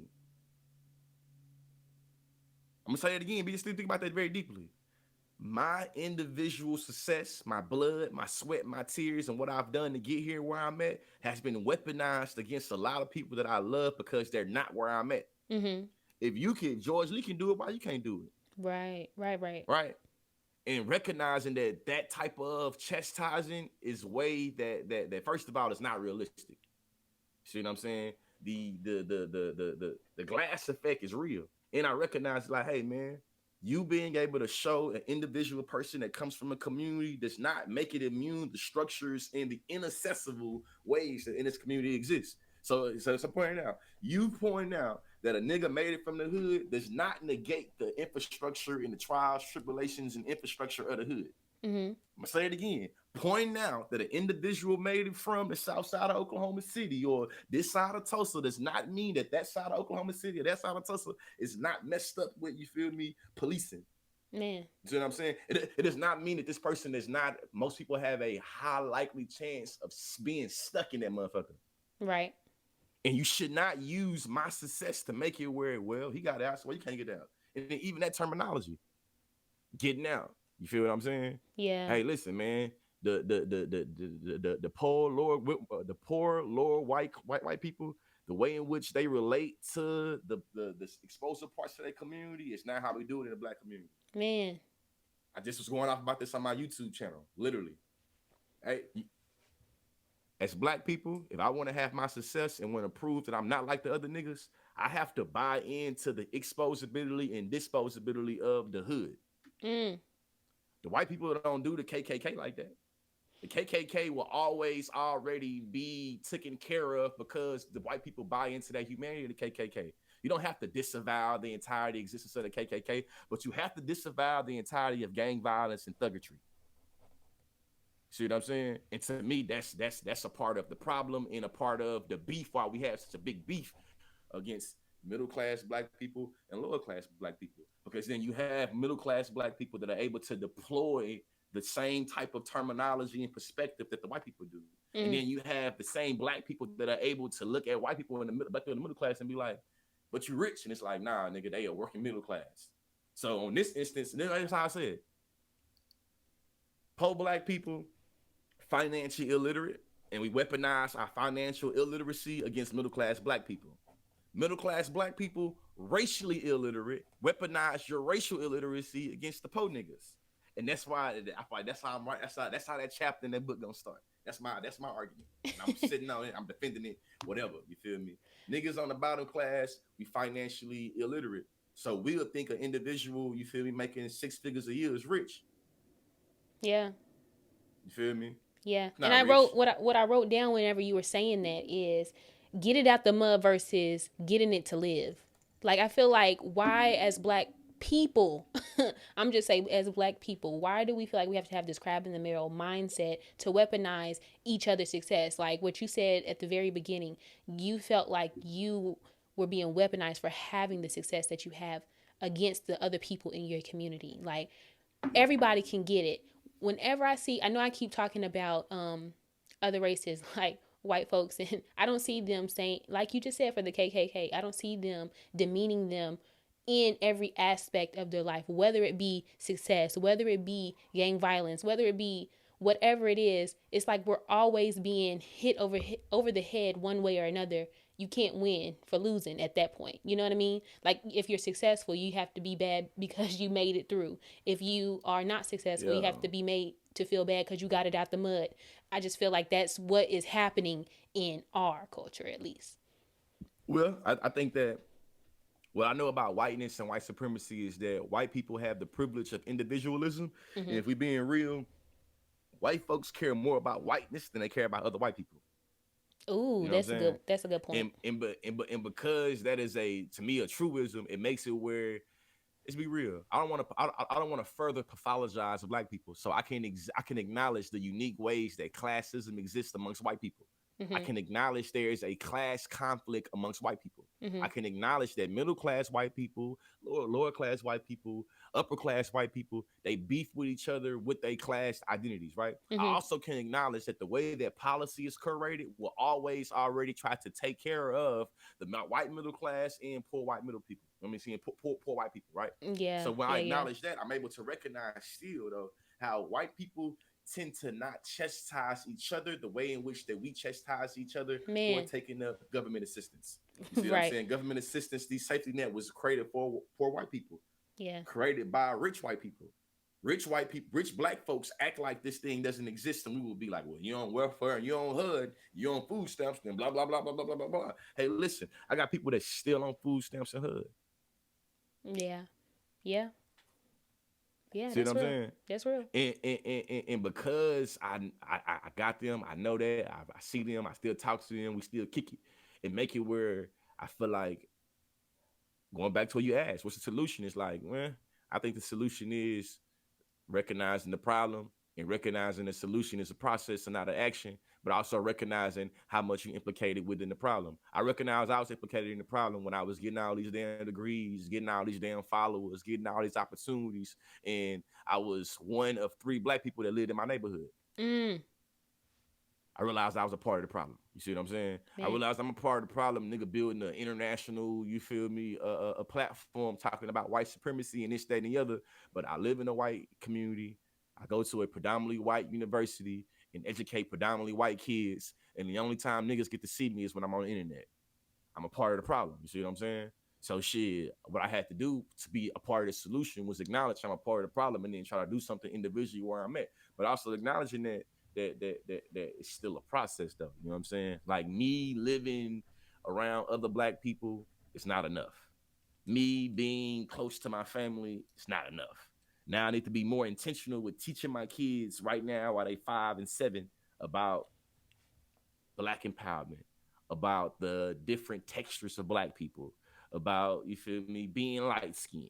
I'm gonna say it again, but you still think about that very deeply. My individual success, my blood, my sweat, my tears, and what I've done to get here where I'm at has been weaponized against a lot of people that I love because they're not where I'm at. Mm-hmm. If you can, George Lee can do it, why you can't do it? Right. And recognizing that type of chastising is way that first of all is not realistic. See what I'm saying? The glass effect is real, and I recognize like, hey man, You being able to show an individual person that comes from a community does not make it immune to structures and the inaccessible ways that in this community exists. So pointing out, you point out that a nigga made it from the hood does not negate the infrastructure and the trials, tribulations, and infrastructure of the hood. Mm-hmm. I'm gonna say it again. Pointing out that an individual made it from the south side of Oklahoma City or this side of Tulsa does not mean that that side of Oklahoma City or that side of Tulsa is not messed up with, you feel me, policing. Man. You see what I'm saying? It does not mean that this person is not, most people have a high likely chance of being stuck in that motherfucker. Right. And you should not use my success to make it where, well, he got out, so you can't get out. And then even that terminology, getting out. You feel what I'm saying? Yeah. Hey, listen, man. The poor lower white people, the way in which they relate to the exposed parts of their community is not how we do it in the black community. Man. I just was going off about this on my YouTube channel, literally. Hey, as black people, if I want to have my success and want to prove that I'm not like the other niggas, I have to buy into the exposability and disposability of the hood. Mm. The white people don't do the KKK like that. The KKK will always already be taken care of because the white people buy into that humanity of the KKK. You don't have to disavow the entirety existence of the KKK, but you have to disavow the entirety of gang violence and thuggery. See what I'm saying? And to me, that's a part of the problem and a part of the beef why we have such a big beef against middle class black people and lower class black people. Because then you have middle class black people that are able to deploy the same type of terminology and perspective that the white people do. And then you have the same black people that are able to look at white people in the middle class and be like, but you rich. And it's like, nah, nigga, they are working middle class. So on this instance, that's how I said, poor black people, financially illiterate, and we weaponize our financial illiteracy against middle class black people. Middle class black people, racially illiterate, weaponize your racial illiteracy against the poor niggas. And that's why I feel like that's how I'm right. That's how that chapter in that book gonna start. That's my argument. And I'm sitting on it, I'm defending it, whatever. You feel me? Niggas on the bottom class, we financially illiterate. So we'll think an individual, you feel me, making 6 figures a year is rich. Yeah. You feel me? Yeah. And I wrote what I wrote down whenever you were saying that is get it out the mud versus getting it to live. Like, I feel like why as black people, I'm just saying as black people, why do we feel like we have to have this crab in the barrel mindset to weaponize each other's success? Like what you said at the very beginning, you felt like you were being weaponized for having the success that you have against the other people in your community. Like everybody can get it. Whenever I know I keep talking about other races like white folks, and I don't see them saying, like you just said for the KKK, I don't see them demeaning them in every aspect of their life, whether it be success, whether it be gang violence, whether it be whatever it is. It's like we're always being hit over the head one way or another. You can't win for losing at that point. You know what I mean? Like if you're successful, you have to be bad because you made it through. If you are not successful, you have to be made to feel bad because you got it out the mud. I just feel like that's what is happening in our culture, at least. Well, I think that what I know about whiteness and white supremacy is that white people have the privilege of individualism. And if we being real, white folks care more about whiteness than they care about other white people. Ooh, you know that's a good point. And because that is to me a truism, it makes it where, let's be real, I don't want to further pathologize black people. So I can acknowledge the unique ways that classism exists amongst white people. I can acknowledge there is a class conflict amongst white people. I can acknowledge that middle class white people, lower class white people, upper class white people, they beef with each other with their class identities, right? I also can acknowledge that the way that policy is curated will always already try to take care of the white middle class and poor white middle people. I mean, seeing poor white people, right? Yeah. So when I acknowledge that, I'm able to recognize still though how white people tend to not chastise each other the way in which that we chastise each other for taking up government assistance. You see what I'm saying? Government assistance, these safety net was created for poor white people. Yeah. Created by rich white people. Rich white people, rich black folks act like this thing doesn't exist, and we will be like, well, you're on welfare and you're on HUD, you're on food stamps, and blah, blah, blah, blah, blah, blah, blah, blah. Hey, listen, I got people that's still on food stamps and HUD. Yeah. Yeah. Yeah, See what that's I'm real. saying? That's real. And because I got them, I know that I see them, I still talk to them, we still kick it, and make it where I feel like going back to what you asked, what's the solution? It's like, well, I think the solution is recognizing the problem and recognizing the solution is a process and not an action, but also recognizing how much you implicated within the problem. I recognize I was implicated in the problem when I was getting all these damn degrees, getting all these damn followers, getting all these opportunities, and I was one of 3 black people that lived in my neighborhood. Mm, I realized I was a part of the problem. You see what I'm saying? I man. realized I'm a part of the problem. Nigga building an international, you feel me, a platform talking about white supremacy and this, that, and the other. But I live in a white community. I go to a predominantly white university and educate predominantly white kids. And the only time niggas get to see me is when I'm on the internet. I'm a part of the problem. You see what I'm saying? So shit, what I had to do to be a part of the solution was acknowledge I'm a part of the problem and then try to do something individually where I'm at. But also acknowledging that it's still a process though. You know what I'm saying? Like me living around other black people, it's not enough. Me being close to my family, it's not enough. Now I need to be more intentional with teaching my kids right now while they 5 and 7 about black empowerment, about the different textures of black people, about, you feel me, being light skinned,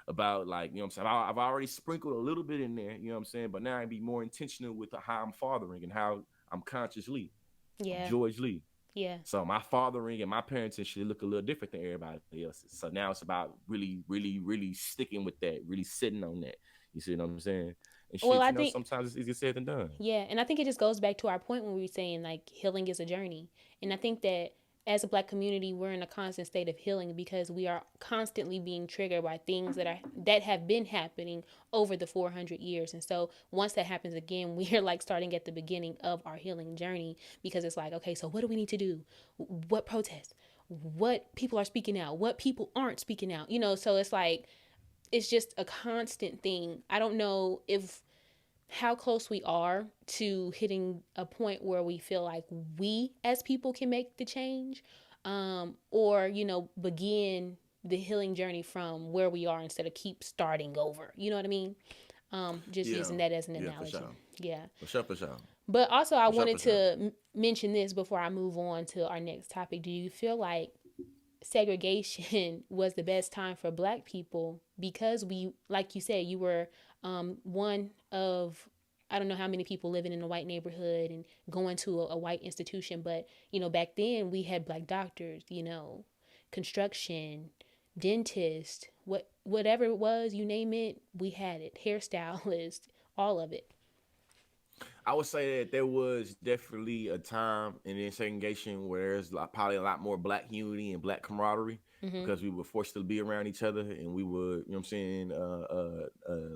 about like, you know what I'm saying? I've already sprinkled a little bit in there, you know what I'm saying? But now I be more intentional with how I'm fathering and how I'm consciously. I'm Yeah. George Lee. Yeah. So my fathering and my parenting should look a little different than everybody else's. So now it's about really, really, really sticking with that, really sitting on that. You see what I'm saying? And Well, shit, I you know, think sometimes it's easier said than done. Yeah, and I think it just goes back to our point when we were saying like healing is a journey. And I think that as a black community, we're in a constant state of healing because we are constantly being triggered by things that have been happening over the 400 years. And so once that happens again, we are like starting at the beginning of our healing journey because it's like, okay, so what do we need to do? What protest? What people are speaking out? What people aren't speaking out? You know, so it's like it's just a constant thing. I don't know if how close we are to hitting a point where we feel like we as people can make the change, or begin the healing journey from where we are instead of keep starting over, you know what I mean? Just Yeah. using that as an Yeah, for analogy. sure. Yeah. For sure, for sure. But also I For sure, wanted for sure. to mention this before I move on to our next topic. Do you feel like segregation was the best time for black people because we, like you said, you were one of, I don't know how many people living in a white neighborhood and going to a white institution, but back then we had black doctors, construction, dentist, whatever it was, you name it, we had it. Hairstylist, all of it. I would say that there was definitely a time in the segregation where there's probably a lot more black unity and black camaraderie Mhm. because we were forced to be around each other and we were, you know what I'm saying,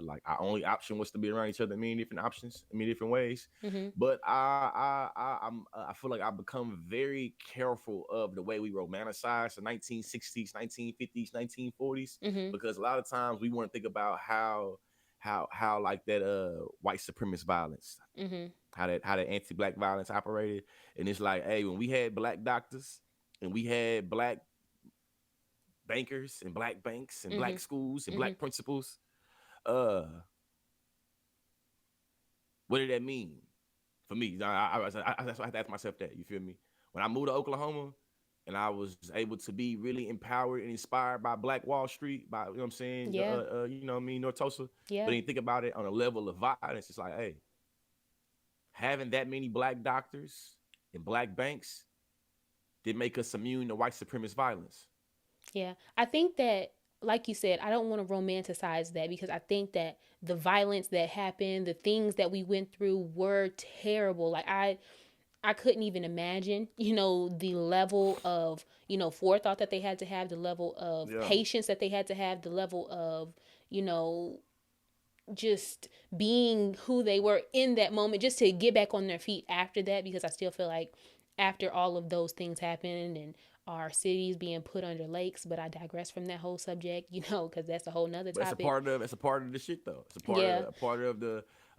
like our only option was to be around each other in many different options, in many different ways. Mhm. But I feel like I've become very careful of the way we romanticize the 1960s, 1950s, 1940s Mhm. because a lot of times we want to think about how like that white supremacist violence, Mhm. how that anti-black violence operated. And it's like, hey, when we had black doctors and we had black bankers and black banks and black Mhm. schools and Mhm. black principals, uh what did that mean for me? That's why I had to ask myself that. You feel me? When I moved to Oklahoma and I was able to be really empowered and inspired by Black Wall Street, by, you know what I'm saying, Yeah. you know what I mean, North Tulsa. But Yeah. then you think about it on a level of violence, it's like, hey, having that many black doctors and black banks did make us immune to white supremacist violence. Yeah. I think that, like you said, I don't want to romanticize that because I think that the violence that happened, the things that we went through were terrible. Like I couldn't even imagine, the level of, forethought that they had to have, the level of Yeah. patience that they had to have, the level of, you know, just being who they were in that moment, just to get back on their feet after that, because I still feel like after all of those things happened and our cities being put under lakes, but I digress from that whole subject, because that's a whole nother But topic. it's a part of the shit though. It's Yeah. a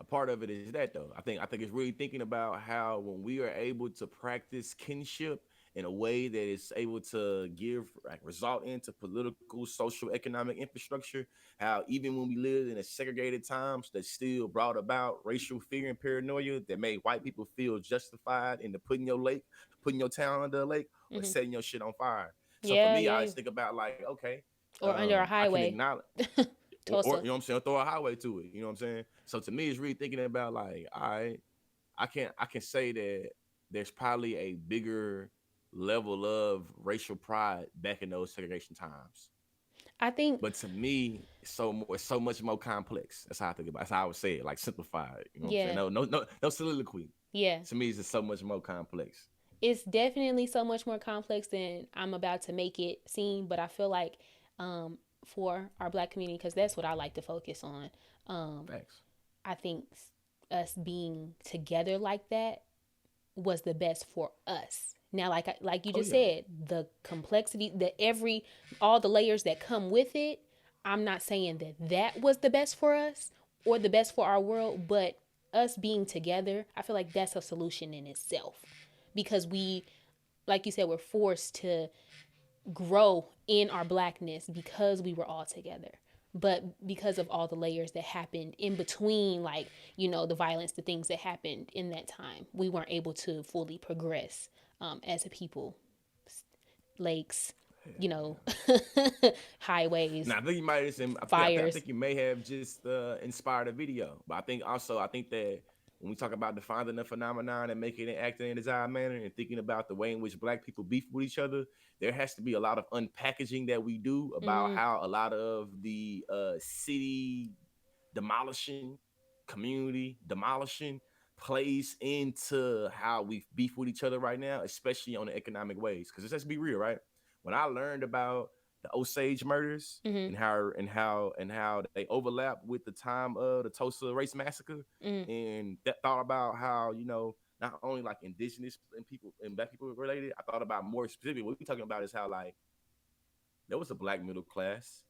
part of it is that though. I think it's really thinking about how when we are able to practice kinship in a way that is able to give like result into political, social, economic infrastructure. How even when we lived in a segregated times, that still brought about racial fear and paranoia that made white people feel justified into putting your town under a lake or Hmm. setting your shit on fire. So for Yeah, me, I yeah. always think about like, okay, Or under a I can highway. acknowledge or Tulsa. you know what I'm saying, throw a highway to it. You know what I'm saying? So to me, it's really thinking about like, I can say that there's probably a bigger level of racial pride back in those segregation times. I think, But to me, it's so much more complex. That's how I think about it. That's how I would say it, like simplified. You know what I'm saying? yeah, No soliloquy. yeah. To me, it's just so much more complex. It's definitely so much more complex than I'm about to make it seem, but I feel like um, for our black community, because that's what I like to focus on, um, Facts. I think us being together like that was the best for us. Now, like you Oh just yeah. said, the complexity, all the layers that come with it. I'm not saying that that was the best for us or the best for our world, but us being together, I feel like that's a solution in itself because like you said, we're forced to grow in our blackness because we were all together. But because of all the layers that happened in between, like, the violence, the things that happened in that time, we weren't able to fully progress as a people. Lakes, you know, highways, Now I think you might have seen, I fires. think you may have just inspired a video, but I think that when we talk about defining the phenomenon and making it act in a desired manner and thinking about the way in which Black people beef with each other, there has to be a lot of unpackaging that we do about Mm, how a lot of the city demolishing, community demolishing plays into how we beef with each other right now, especially on the economic ways. Because let's be real, right? When I learned about the Osage murders mm-hmm, and how they overlap with the time of the Tulsa race massacre, mm, and that thought about how not only like indigenous and people and black people related. I thought about more specifically what we're talking about is how like there was a black middle class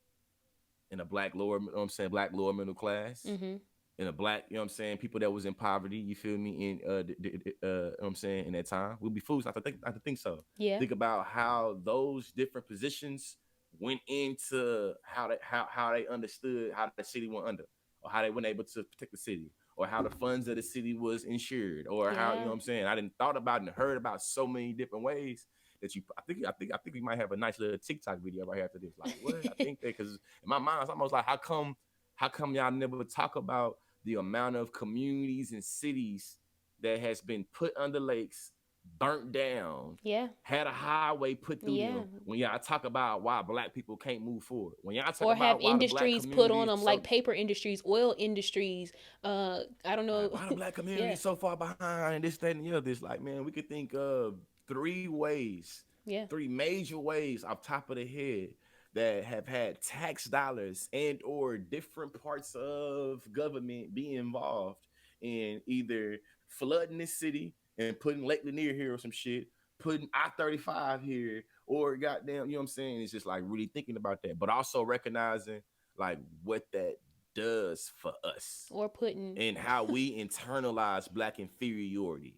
and a black lower, you know what I'm saying, black lower middle class mm-hmm. and a black, you know what I'm saying, people that was in poverty, you feel me, in you know what I'm saying, in that time. We'd be fools not to think so. Yeah, Think about how those different positions went into how they understood how the city went under, or how they weren't able to protect the city, or how the funds of the city was insured, or how, you know yeah, what I'm saying. I didn't thought about and heard about so many different ways that you I think we might have a nice little TikTok video right here after this. Like what? I think that because in my mind it's almost like how come y'all never talk about the amount of communities and cities that has been put under lakes, burnt down, yeah, had a highway put through yeah. them. When y'all talk about why black people can't move forward, when y'all talk Or have about why the black industries put on community is them like so paper industries, oil industries. I don't like know. why the black community Yeah, is so far behind this, that, and the other. It's like, man, we could think of three ways, yeah, three major ways off top of the head that have had tax dollars and or different parts of government be involved in either flooding this city and putting Lake Lanier here or some shit, putting I-35 here, or goddamn, you know what I'm saying? It's just like really thinking about that, but also recognizing like what that does for us or putting. and how we internalize black inferiority,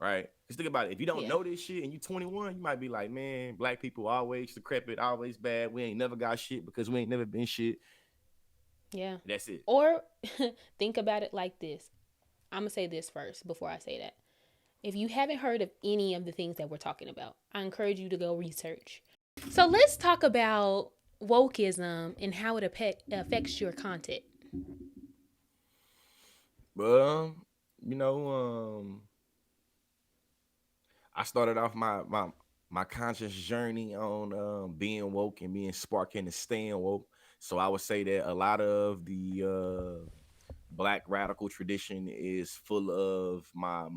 right? Because think about it. If you don't Yeah, know this shit and you 21, you might be like, man, black people always decrepit, always bad. We ain't never got shit because we ain't never been shit. yeah. That's it. Or think about it like this. I'm gonna say this first before I say that. If you haven't heard of any of the things that we're talking about, I encourage you to go research. So let's talk about wokeism and how it affects your content. Well, you know, I started off my conscious journey on being woke and being sparking and staying woke. So I would say that a lot of the black radical tradition is full of my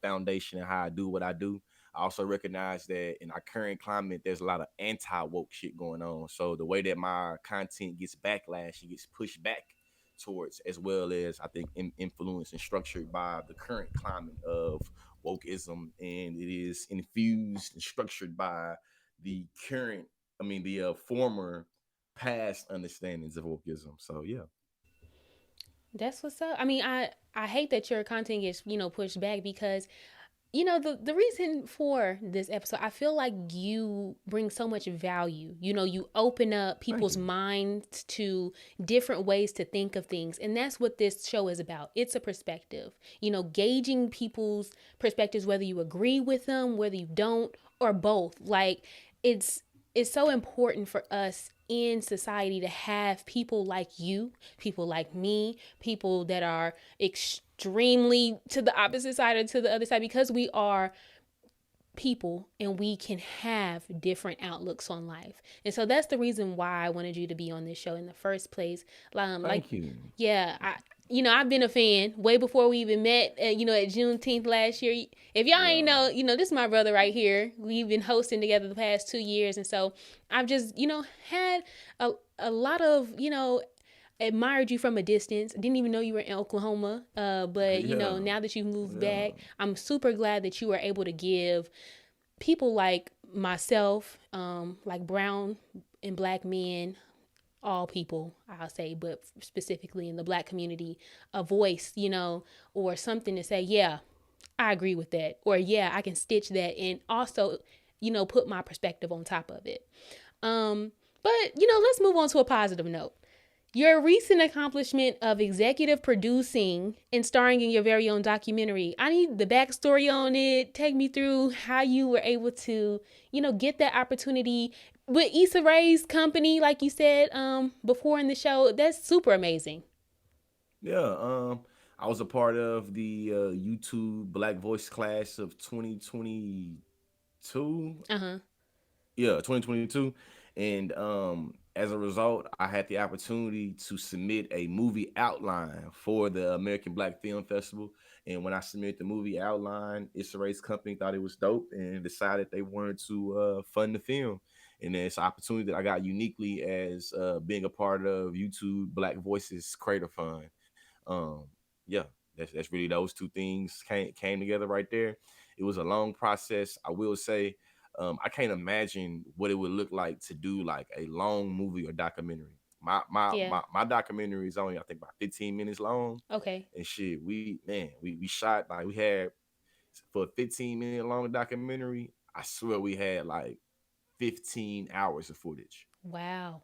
foundation and how I do what I do. I also recognize that in our current climate, there's a lot of anti-woke shit going on. So the way that my content gets backlash, it gets pushed back towards, as well as I think influenced and structured by the current climate of wokeism, and it is infused and structured by the current, the former past understandings of wokeism. So yeah. That's what's up. I mean, I hate that your content gets pushed back because the reason for this episode, I feel like you bring so much value. You open up Thank people's you. minds to different ways to think of things, and that's what this show is about. It's a perspective. Gauging people's perspectives, whether you agree with them, whether you don't, or both. Like, it's it's so important for us in society to have people like you, people like me, people that are extremely to the opposite side or to the other side, because we are people and we can have different outlooks on life. And so that's the reason why I wanted you to be on this show in the first place. Like, Thank you. yeah, I've been a fan way before we even met. At Juneteenth last year. If y'all ain't Yeah. know, this is my brother right here. We've been hosting together the past 2 years, and so I've just, had a lot of, admired you from a distance. Didn't even know you were in Oklahoma. But Yeah. now that you've moved Yeah. back, I'm super glad that you were able to give people like myself, like brown and black men, all people, I'll say, but specifically in the black community, a voice, or something to say, yeah, I agree with that, or yeah, I can stitch that, and also, put my perspective on top of it. But let's move on to a positive note. Your recent accomplishment of executive producing and starring in your very own documentary. I need the backstory on it. Take me through how you were able to, get that opportunity with Issa Rae's company, like you said before in the show. That's super amazing. Yeah. I was a part of the YouTube Black Voice class of 2022. Uh huh. Yeah, 2022. And as a result, I had the opportunity to submit a movie outline for the American Black Film Festival. And when I submitted the movie outline, Issa Rae's company thought it was dope and decided they wanted to fund the film. And it's an opportunity that I got uniquely as being a part of YouTube Black Voices Creator Fund. Um, yeah, that's really those two things came together right there. It was a long process. I will say, I can't imagine what it would look like to do like a long movie or documentary. My my Yeah. my, my documentary is only I think about 15 minutes long, Okay. and shit, we shot like we had for a 15-minute long documentary. I swear we had like 15 hours of footage. Wow.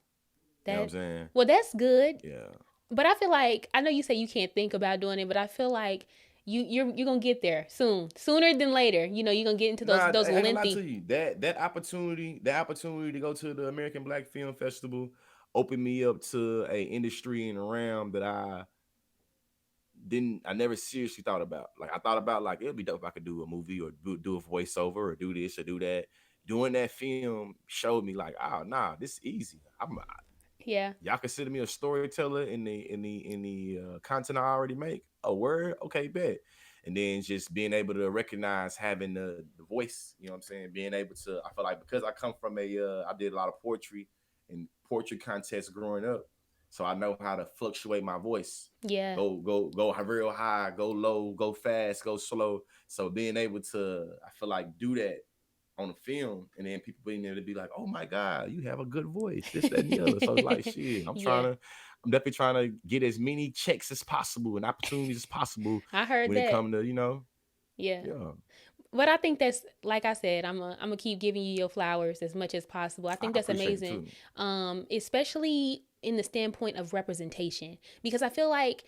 You know what I'm That saying? well, that's good. Yeah. But I feel like I know you say you can't think about doing it, but I feel like you're gonna get there soon, sooner than later. You're gonna get into those Nah, those I ain't gonna lie to lengthy. you. That opportunity to go to the American Black Film Festival opened me up to a industry and a realm that I never seriously thought about. Like I thought about like it'd be dope if I could do a movie or do a voiceover or do this or do that. Doing that film showed me like, oh nah, this is easy. Yeah. Y'all consider me a storyteller in the content I already make. A word, okay, bet. And then just being able to recognize having the voice, you know what I'm saying? Being able to, I feel like because I come from I did a lot of poetry and poetry contests growing up, so I know how to fluctuate my voice. Yeah. Go real high, go low, go fast, go slow. So being able to, I feel like do that on the film, and then people being there to be like, "Oh my God, you have a good voice," this, that, and the other. So it's like, shit, Yeah. I'm definitely trying to get as many checks as possible and opportunities as possible I heard when it that. comes to, Yeah. yeah. But I think that's like I said, I'm gonna keep giving you your flowers as much as possible. I I think that's appreciate it amazing, too. especially in the standpoint of representation, because I feel like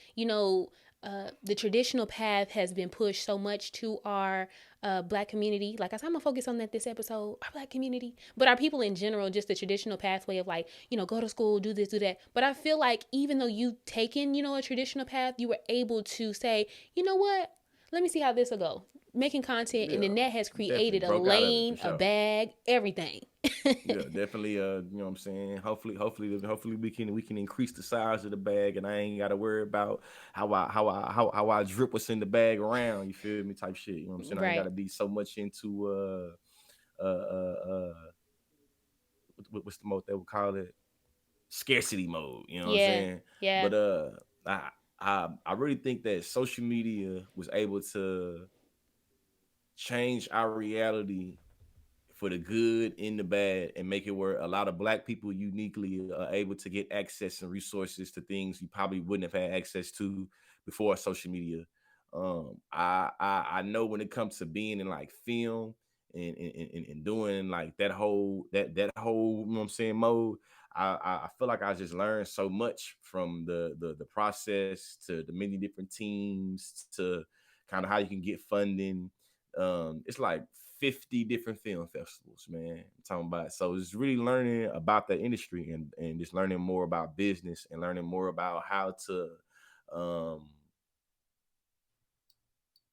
the traditional path has been pushed so much to our black community. Like I said, I'm gonna focus on that this episode, our black community, but our people in general, just the traditional pathway of like go to school, do this, do that. But I feel like even though you've taken a traditional path, you were able to say, you know what, let me see how this will go. Making content, and Yeah, then that has definitely created a broke out of it for lane, a sure. bag, everything. Yeah, definitely. You know what I'm saying. Hopefully, we can increase the size of the bag, and I ain't got to worry about how I drip what's in the bag around. You feel me? Type shit. You know what I'm saying. I ain't got Right. to be so much into what's the mode they would call it, scarcity mode. You know what I'm Yeah. saying? Yeah. But I really think that social media was able to change our reality for the good and the bad, and make it where a lot of black people uniquely are able to get access and resources to things you probably wouldn't have had access to before social media. I know when it comes to being in like film and doing like that whole, you know what I'm saying, mode. I feel like I just learned so much from the process, to the many different teams, to kind of how you can get funding. It's like 50 different film festivals, man. I'm talking about. So it's really learning about the industry, and just learning more about business, and learning more about how to um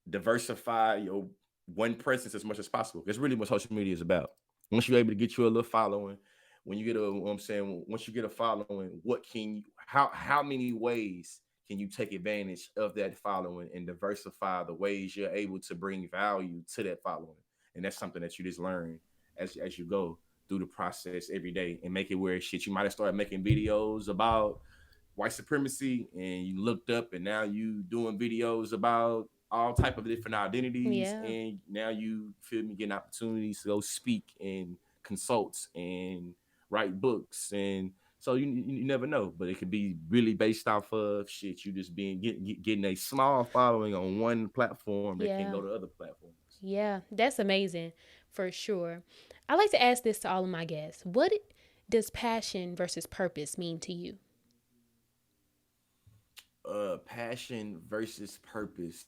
diversify your one presence as much as possible. That's really what social media is about. Once you're able to get you a little following, when you get a, what I'm saying, once you get a following, what can you, how many ways can you take advantage of that following and diversify the ways you're able to bring value to that following? And that's something that you just learn as you go through the process every day, and make it where shit, you might have started making videos about white supremacy, and you looked up, and now you doing videos about all type of different identities, Yeah. and now you feel me getting opportunities to go speak and consult and write books. And so you never know, but it could be really based off of shit, you just being getting a small following on one platform that can go Yeah. to other platforms. Yeah. That's amazing for sure. I like to ask this to all of my guests. What does passion versus purpose mean to you? Passion versus purpose.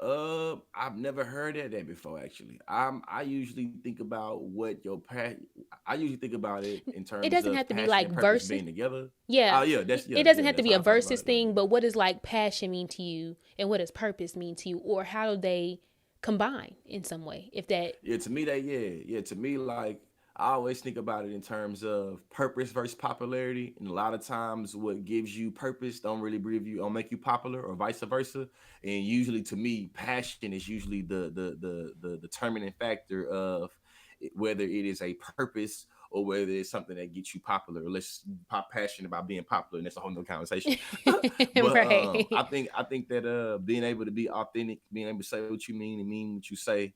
I've never heard of that before. Actually, I usually think about what your I usually think about it in It terms doesn't of have to be passion like and purpose versus. being together. Yeah. Oh yeah, It doesn't have to that's be how a I talk about versus it. Like, thing, but what does like passion mean to you and what does purpose mean to you, or how do they combine in some way? If that. yeah, to me that to me, like, I always think about it in terms of purpose versus popularity, and a lot of times what gives you purpose don't make you popular, or vice versa. And usually, to me, passion is usually the determining factor of whether it is a purpose or whether it's something that gets you popular. Let's pop passionate about being popular, and that's a whole nother conversation. But Right. I think that being able to be authentic, being able to say what you mean and mean what you say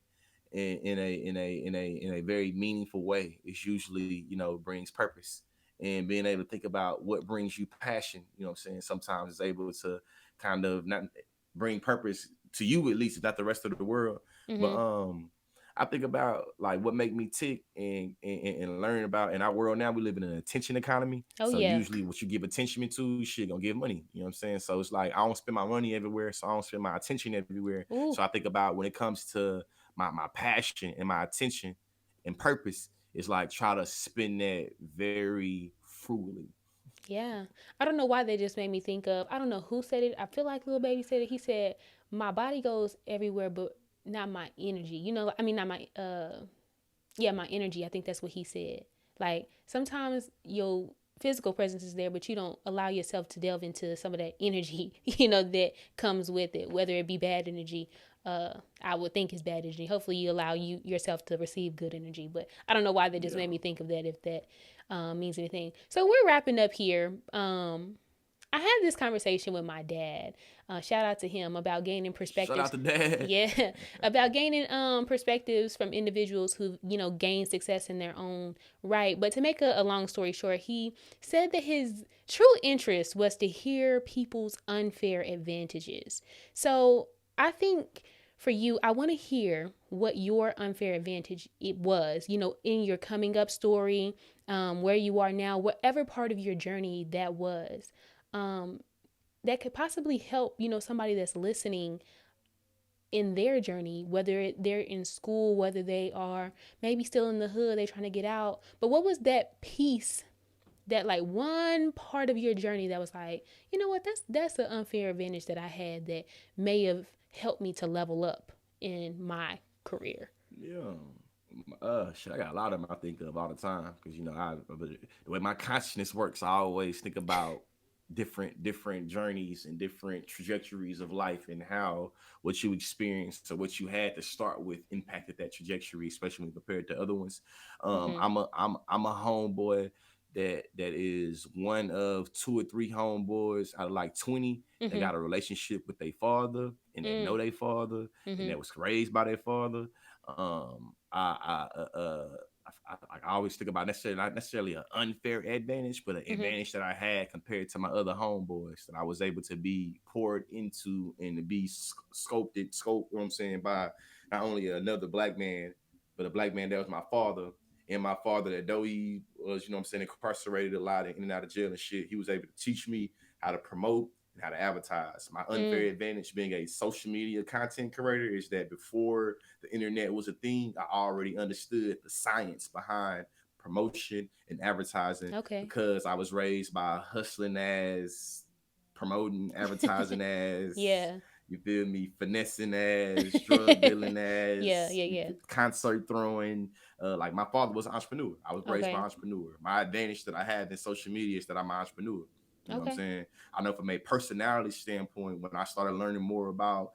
in a very meaningful way is usually, brings purpose. And being able to think about what brings you passion, what I'm saying, sometimes is able to kind of not bring purpose to you, at least, if not the rest of the world. But Mm-hmm. I think about like what make me tick, and learn about, in our world now we live in an attention economy. Oh So yeah. usually what you give attention to, shit gonna give money. You know what I'm saying? So it's like I don't spend my money everywhere, so I don't spend my attention everywhere. Ooh. So I think about when it comes to my passion and my attention and purpose, is like try to spend that very frugally. Yeah. I don't know why they just made me think of, I don't know who said it. I feel like Lil Baby said it. He said, my body goes everywhere, but not my energy. I mean, not my, yeah, my energy. I think that's what he said. Like sometimes your physical presence is there, but you don't allow yourself to delve into some of that energy, that comes with it, whether it be bad energy. I would think is bad energy. Hopefully, you allow yourself to receive good energy. But I don't know why they just Yeah. made me think of that. If that means anything. So we're wrapping up here. I had this conversation with my dad. Shout out to him about gaining Shout out perspectives. to dad. Yeah, about gaining perspectives from individuals who gained success in their own right. But to make a long story short, he said that his true interest was to hear people's unfair advantages. So I think for you, I want to hear what your unfair advantage it was. In your coming up story, where you are now, whatever part of your journey that was. Um, that could possibly help, somebody that's listening in their journey, whether they're in school, whether they are maybe still in the hood, they're trying to get out. But what was that piece, that like one part of your journey that was like, you know what, that's an unfair advantage that I had that may have helped me to level up in my career. Yeah. Shit, I got a lot of them I think of all the time, because the way my consciousness works, I always think about different journeys and different trajectories of life, and how what you experienced or what you had to start with impacted that trajectory, especially when compared to other ones. Mm-hmm. I'm a homeboy that is one of two or three homeboys out of like 20 that Mm-hmm. got a relationship with their father, and that know their father, and Mm-hmm. that was raised by their father. I I always think about necessarily not necessarily an unfair advantage, but an Mm-hmm. advantage that I had compared to my other homeboys that I was able to be poured into and to be scoped, you know what I'm saying, by not only another black man, but a black man that was my father. And my father, that though he was, you know what I'm saying, incarcerated a lot and in and out of jail and shit, he was able to teach me how to promote and how to advertise. My unfair Mm. advantage being a social media content creator is that before the internet was a thing, I already understood the science behind promotion and advertising Okay. because I was raised by hustling ass, promoting, advertising ass, Yeah. you feel me, finessing ass, drug dealing Yeah, ass, yeah, yeah. concert throwing. Like my father was an entrepreneur. I was raised by an Okay. entrepreneur. My advantage that I have in social media is that I'm an entrepreneur. You know what I'm Okay. saying? I know from a personality standpoint, when I started learning more about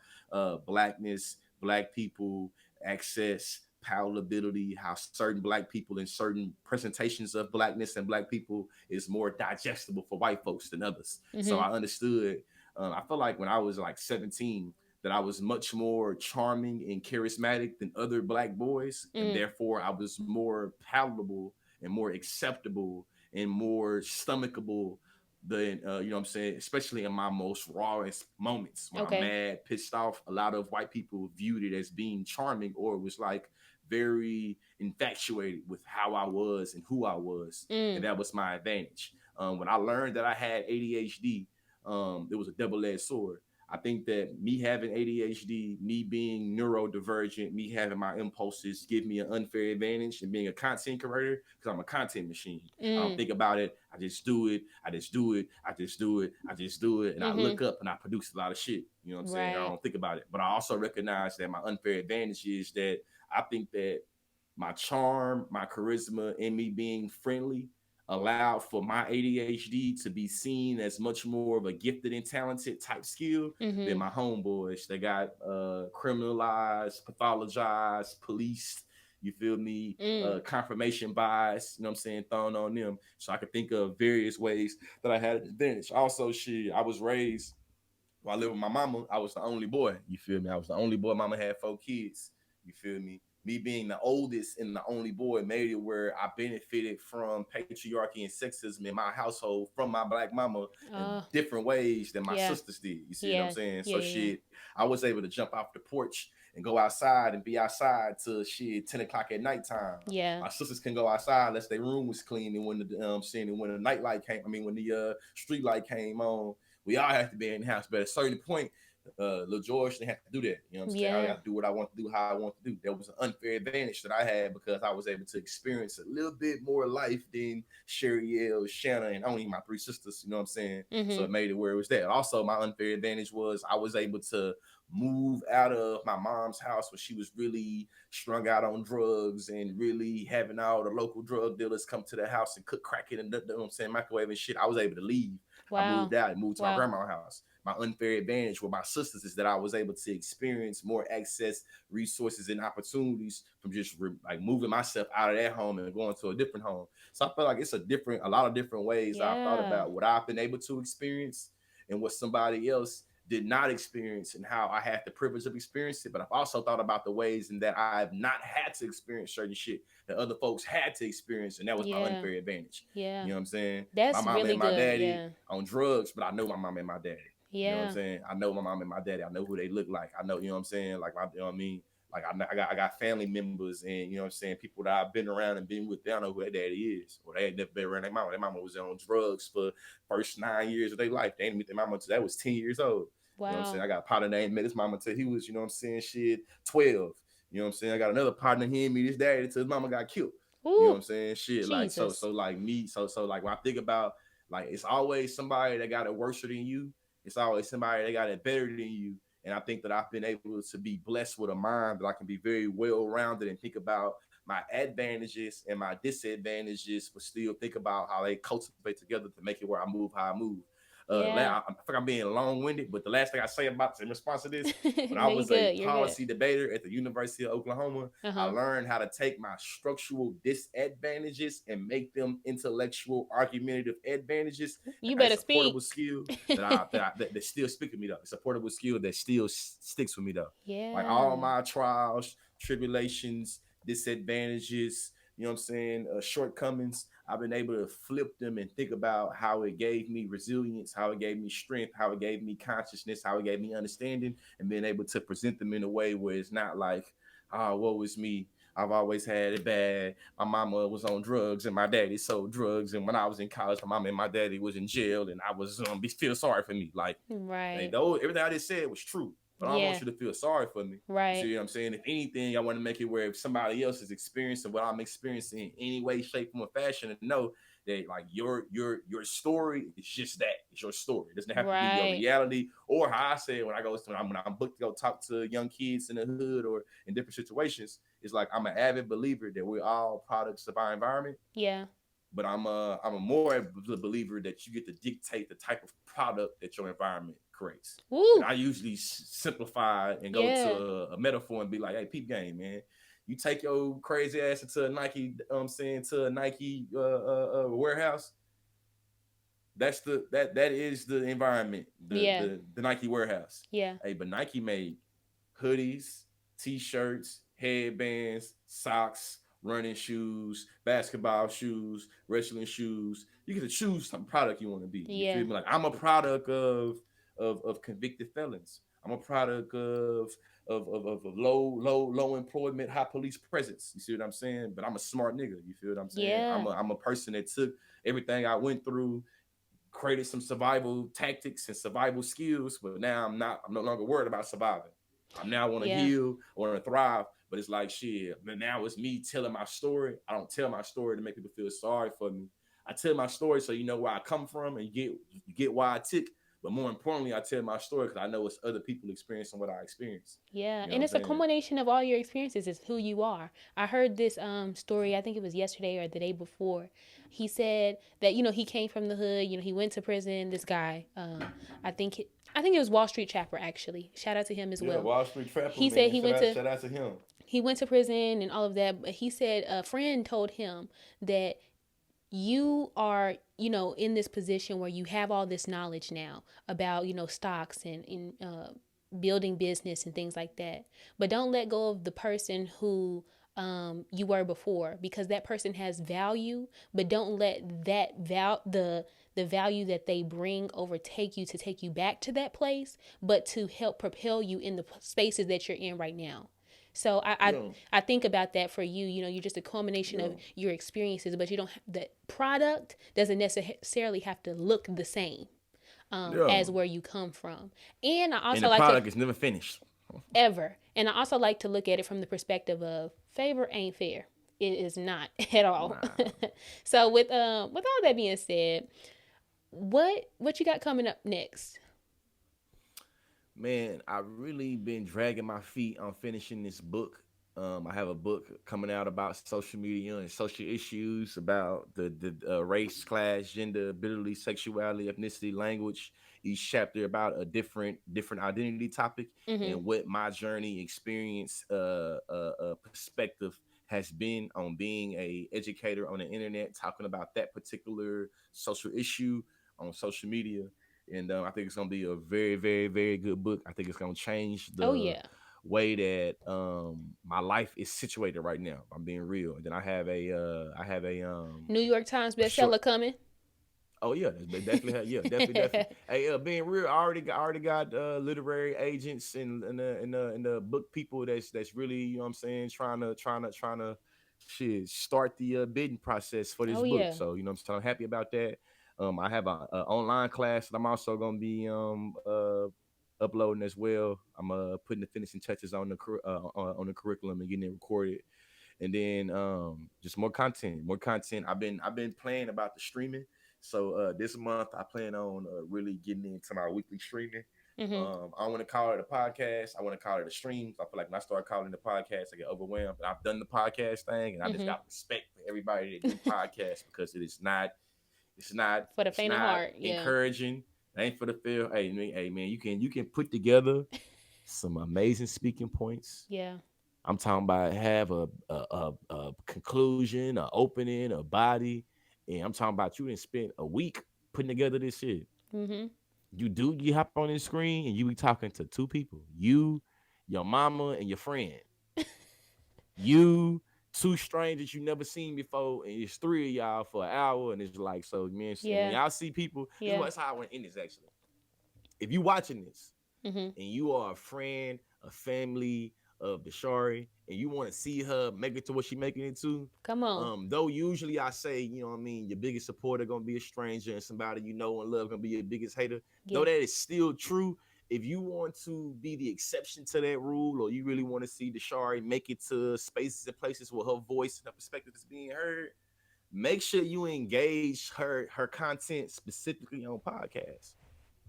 blackness, black people, access, palatability, how certain black people in certain presentations of blackness and black people is more digestible for white folks than others. So Mm-hmm. I understood. I feel like when I was like 17, that I was much more charming and charismatic than other black boys, and Mm. therefore I was more palatable and more acceptable and more stomachable than you know what I'm saying, especially in my most rawest moments when I'm Okay. mad, pissed off. A lot of white people viewed it as being charming, or it was like very infatuated with how I was and who I was, and Mm. that was my advantage. When I learned that I had ADHD, it was a double-edged sword. I think that me having ADHD, me being neurodivergent, me having my impulses give me an unfair advantage in being a content creator because I'm a content machine. I don't Mm. think about it. I just do it. I just do it. I just do it. I just do it. And I Mm-hmm. look up and I produce a lot of shit. You know what I'm saying? I Right. don't think about it. But I also recognize that my unfair advantage is that I think that my charm, my charisma, and me being friendly allowed for my ADHD to be seen as much more of a gifted and talented type skill than Mm-hmm. my homeboys that got criminalized, pathologized, policed. You feel me? Mm. Confirmation bias, you know what I'm saying, thrown on them. So I could think of various ways that I had an advantage. Also, shit, I was raised while I lived with my mama. I was the only boy. You feel me? I was the only boy. Mama had 4 kids. You feel me? Me being the oldest and the only boy made it where I benefited from patriarchy and sexism in my household from my black mama in Oh. different ways than my Yeah. sisters did. You see what I'm Yeah. saying? Yeah. So Yeah. shit, I was able to jump off the porch and go outside and be outside till shit 10 o'clock at nighttime. Yeah. My sisters can go outside unless their room was clean, and when the and when the nightlight came, I mean when the street light came on, we all have to be in the house. But at a certain point, little George didn't have to do that. You know what I'm saying? I got Yeah. to do what I want to do, how I want to do. There was an unfair advantage that I had because I was able to experience a little bit more life than Sherry L, Shanna, and only my 3 sisters. You know what I'm saying? So Mm-hmm. it made it where it was that. Also, my unfair advantage was I was able to move out of my mom's house when she was really strung out on drugs and really having all the local drug dealers come to the house and cook crack in and, you know what I'm saying, microwave and shit. I was able to leave. I Wow. moved out and moved to my Wow. grandma's house. My unfair advantage with my sisters is that I was able to experience more access, resources, and opportunities from just like moving myself out of that home and going to a different home. So I feel like it's a lot of different ways I've thought Yeah. about what I've been able to experience and what somebody else did not experience and how I had the privilege of experiencing it. But I've also thought about the ways in that I've not had to experience certain shit that other folks had to experience, and that was my Yeah. unfair advantage. You Yeah. know what I'm saying? My That's mama really and my good. daddy Yeah. on drugs, but I know my mama and my daddy. You know what I'm Yeah. saying? I know my mom and my daddy. I know who they look like. I know, you know what I'm saying? Like, you know what I mean? Like, I got family members and, you know what I'm saying, people that I've been around and been with, they don't know who their daddy is. Or they ain't never been around their mama. Their mama was on drugs for first 9 years of their life. They didn't meet their mama until that was 10 years old. You know what I'm saying? Wow. I got a partner that ain't met his mama until he was, you know what I'm saying, shit, 12. You know what I'm saying? I got another partner, he ain't meet his daddy until his mama got killed. You know what Ooh. I'm saying? Shit, like, Jesus. like me, so like when I think about, like, it's always somebody that got it worse than you. It's always somebody that got it better than you. And I think that I've been able to be blessed with a mind that I can be very well rounded and think about my advantages and my disadvantages, but still think about how they cultivate together to make it where I move how I move. Yeah. I think I'm being long-winded, but the last thing I say about in response to this, when I No, you're was a good. You're good. policy debater at the University of Oklahoma, I Uh-huh. learned how to take my structural disadvantages and make them intellectual argumentative advantages. You And better it's a portable speak. skill that still speaks with me though. It's a portable skill that still sticks with me though. Like all Yeah. my trials, tribulations, disadvantages, you know what I'm saying, shortcomings, I've been able to flip them and think about how it gave me resilience, how it gave me strength, how it gave me consciousness, how it gave me understanding, and being able to present them in a way where it's not like, oh, woe is me. I've always had it bad. My mama was on drugs and my daddy sold drugs. And when I was in college, my mama and my daddy was in jail and I was feel sorry for me. Like, Right. though everything I just said was true, but I don't want Yeah. you to feel sorry for me. You Right. see what I'm saying? If anything, I want to make it where if somebody else is experiencing what I'm experiencing in any way, shape, form, or fashion, to know that like your story is just that. It's your story. It doesn't have to be your Right. reality. Or how I say when I go to when I'm booked to go talk to young kids in the hood or in different situations, it's like I'm an avid believer that we're all products of our environment, Yeah. but I'm a more of a believer that you get to dictate the type of product that your environment creates. And Woo. I usually simplify and go to Yeah. a metaphor and be like, hey, peep game, man. You take your crazy ass into a Nike, to a Nike warehouse. That is the environment, Yeah. the Nike warehouse. Yeah. Hey, but Nike made hoodies, t-shirts, headbands, socks, running shoes, basketball shoes, wrestling shoes. You get to choose some product you want to be. You Yeah. feel me? Like I'm a product of convicted felons. I'm a product of low employment, high police presence. You see what I'm saying? But I'm a smart nigga. You feel what I'm saying? Yeah. I'm a person that took everything I went through, created some survival tactics and survival skills, but now I'm no longer worried about surviving. I now want to Yeah. heal, I want to thrive, but it's like shit. Now it's me telling my story. I don't tell my story to make people feel sorry for me. I tell my story so you know where I come from and you get why I tick. But more importantly, I tell my story because I know it's other people experiencing what I experienced. Yeah, You know and what I'm it's a saying? culmination of all your experiences. Is who you are. I heard this story. I think it was yesterday or the day before. He said that he came from the hood. He went to prison. This guy, I think I think it was Wall Street Trapper actually. Shout out to him as Yeah, well. Wall Street Trapper, He said man. Shout out to him. he went to prison and all of that. But he said a friend told him that you are in this position where you have all this knowledge now about stocks and in building business and things like that, but don't let go of the person who you were before, because that person has value, but don't let the value that they bring overtake you to take you back to that place, but to help propel you in the spaces that you're in right now. So Yeah, I think about that for you. You're just a culmination yeah, of your experiences, but you don't the product doesn't necessarily have to look the same yeah. as where you come from. And I And also the like to product is never finished. ever, and I also like to look at it from the perspective of favor ain't fair. It is not at all. Nah. So with all that being said, what you got coming up next? Man, I really been dragging my feet on finishing this book. I have a book coming out about social media and social issues about the race, class, gender, ability, sexuality, ethnicity, language. Each chapter about a different identity topic Mm-hmm. and what my journey, experience, perspective has been on being a educator on the internet, talking about that particular social issue on social media. And I think it's gonna be a very, very, very good book. I think it's gonna change Oh the yeah. way that my life is situated right now. I'm being real. And then I have a New York Times a short. bestseller coming. Oh yeah, yeah, definitely. Hey, being real, I already got literary agents and the book people that's really, what I'm saying, trying to shit start the bidding process for this Oh book. yeah. So I'm happy about that. I have a online class that I'm also gonna be uploading as well. I'm putting the finishing touches on on the curriculum and getting it recorded, and then just more content. I've been playing about the streaming. So this month I plan on really getting into my weekly streaming. Mm-hmm. I don't want to call it a podcast. I want to call it a stream. I feel like when I start calling it a podcast, I get overwhelmed. But I've done the podcast thing, and I just Mm-hmm. got respect for everybody that do podcasts because it's not For the it's faint of not heart. Yeah. encouraging. It ain't for the feel. Hey man, you can put together some amazing speaking points. Yeah. I'm talking about have a conclusion, a opening, a body, and I'm talking about you didn't spend a week putting together this shit. Mm-hmm. You hop on this screen and you be talking to two people, you, your mama, and your friend. You two strangers you never seen before, and it's three of y'all for an hour, and it's like, so man, and when Yeah. y'all see people, this is Yeah. what's how I want to end this actually. If you watching this Mhm. and you are a friend, a family of Dashari, and you want to see her make it to what she making it to, Come on. though usually I say, you know what I mean, your biggest supporter gonna be a stranger and somebody you know and love gonna be your biggest hater. Yeah. Though that is still true, if you want to be the exception to that rule, or you really want to see Dashari make it to spaces and places where her voice and her perspective is being heard, make sure you engage her content specifically on podcasts,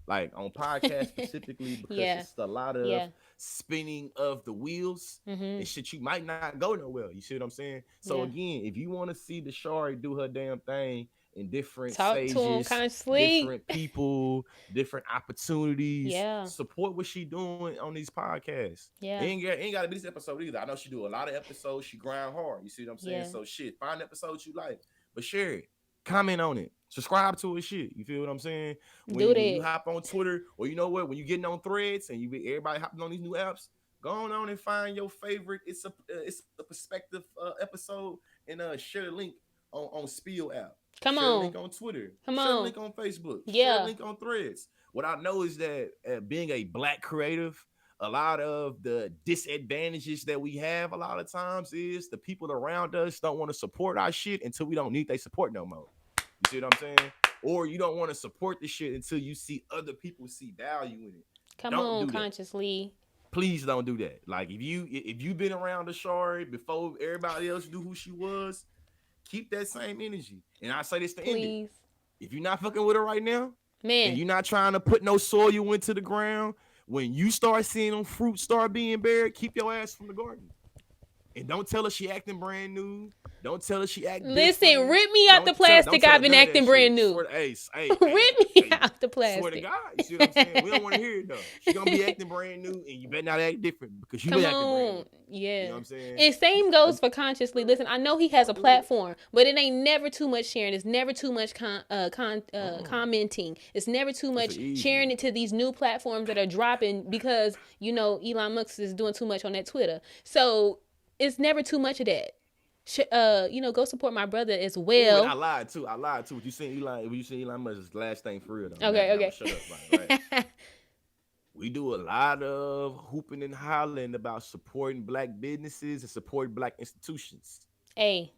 like on podcast specifically, because Yeah. it's a lot of Yeah. spinning of the wheels and Mhm. shit. You might not go nowhere. You see what I'm saying? So Yeah. again, if you want to see the Shari do her damn thing in different Talk to him stages, constantly. different people, different opportunities, Yeah. support what she doing on these podcasts. It Yeah. ain't got to be this episode either. I know she do a lot of episodes. She grind hard. You see what I'm saying? Yeah. So shit, find episodes you like, but share it, comment on it, subscribe to it. Shit, you feel what I'm saying? Do When you that. hop on Twitter, or you know what, when you getting on Threads and you be everybody hopping on these new apps, go on and find your favorite. It's a perspective episode, and share the link on Spill app. Come Share the on. link on Twitter. Come Share the on. link on Facebook. Share the Yeah. link on Threads. What I know is that being a Black creative, a lot of the disadvantages that we have a lot of times is the people around us don't want to support our shit until we don't need their support no more. You see what I'm saying? Or you don't want to support the shit until you see other people see value in it. Come Don't on, do that. consciously. Please don't do that. Like if you've been around Dashari before everybody else knew who she was, keep that same energy. And I say this to end it. Please. If you're not fucking with her right now, and Man. you're not trying to put no soil into the ground, when you start seeing them fruits start being buried, keep your ass from the garden. And don't tell her she acting brand new. Don't tell her she acting Listen, different. rip me out the plastic. I've been acting brand new. Rip me out the plastic. Swear to God, you see what I'm saying? We don't want to hear it though. She's gonna be acting brand new, and you better not act different because you been acting brand new. Yeah. You know what I'm saying? And same goes for consciously. Listen, I know he has a platform, but it ain't never too much sharing. It's never too much commenting. It's never too much sharing it to these new platforms that are dropping because, you know, Elon Musk is doing too much on that Twitter. So it's never too much of that. You know, go support my brother as well. Ooh, and I lied too. When you seen Elon Musk's last thing for real though. Okay. Shut up, right? We do a lot of hooping and hollering about supporting Black businesses and supporting Black institutions. Hey.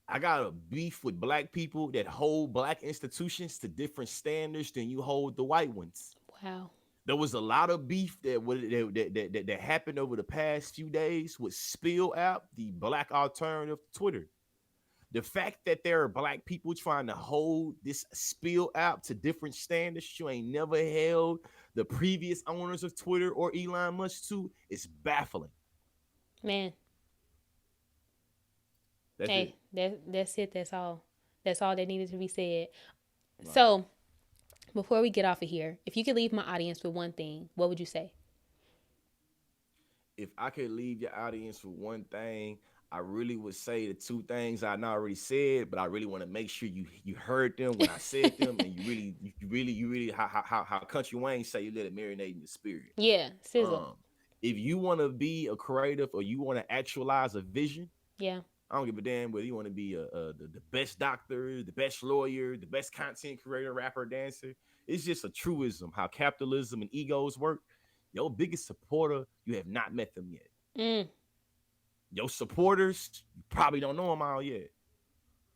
I got a beef with Black people that hold Black institutions to different standards than you hold the white ones. Wow. There was a lot of beef that happened over the past few days with Spill app, the Black alternative to Twitter. The fact that there are Black people trying to hold this Spill app to different standards you ain't never held the previous owners of Twitter or Elon Musk to is baffling. Man. That's it. That's it. That's all. That's all that needed to be said. Wow. So, before we get off of here, if you could leave my audience with one thing, what would you say? If I could leave your audience with one thing, I really would say the two things I already said, but I really want to make sure you heard them when I said them, and you really how Country Wayne say, you let it marinate in the spirit. Yeah, sizzle. If you want to be a creative or you want to actualize a vision, yeah, I don't give a damn whether you want to be the best doctor, the best lawyer, the best content creator, rapper, dancer. It's just a truism how capitalism and egos work. Your biggest supporter, you have not met them yet. Your supporters, you probably don't know them all yet.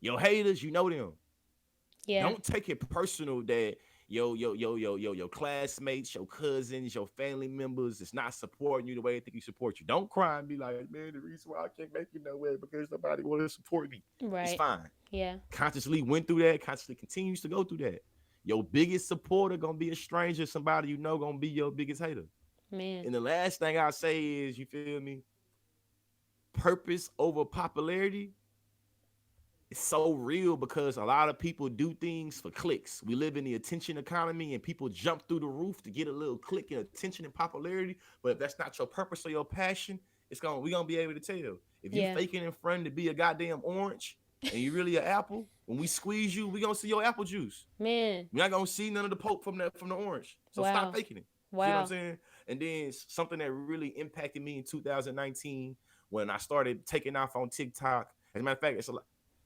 Your haters, you know them. Yeah. Don't take it personal that your classmates, your cousins, your family members is not supporting you the way they think you support you. Don't cry and be like, man, the reason why I can't make it nowhere because nobody want to support me. Right. It's fine. Yeah. Consciously went through that, consciously continues to go through that. Your biggest supporter gonna be a stranger, somebody you know gonna be your biggest hater. Man. And the last thing I say is, you feel me? Purpose over popularity. It's so real because a lot of people do things for clicks. We live in the attention economy and people jump through the roof to get a little click and attention and popularity. But if that's not your purpose or your passion, we're gonna be able to tell. If you're faking in front to be a goddamn orange and you really an apple, when we squeeze you, we're gonna see your apple juice. Man. We're not gonna see none of the pulp from the orange. So stop faking it. Wow. See what I'm saying? And then something that really impacted me in 2019 when I started taking off on TikTok. As a matter of fact, it's a lot.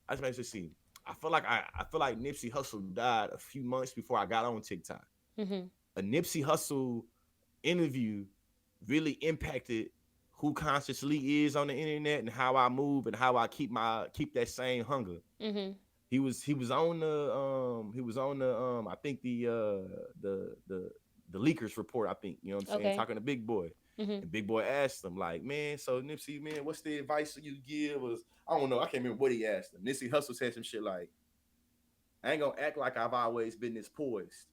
I just see. I feel like Nipsey Hussle died a few months before I got on TikTok. Mm-hmm. A Nipsey Hussle interview really impacted who Consciously is on the internet and how I move and how I keep that same hunger. Mm-hmm. He was on the I think the leakers report, I think, you know what I'm saying, Okay. talking to Big Boy. Mm-hmm. And Big Boy asked him, like, man, so Nipsey, man, what's the advice you give us? I don't know, I can't remember what he asked him. Nipsey Hussle said some shit like, I ain't gonna act like I've always been this poised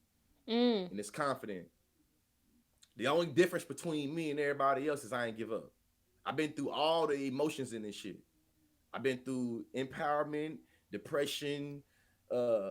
Mm. and this confident. The only difference between me and everybody else is I ain't give up. I've been through all the emotions in this shit. I've been through empowerment, depression,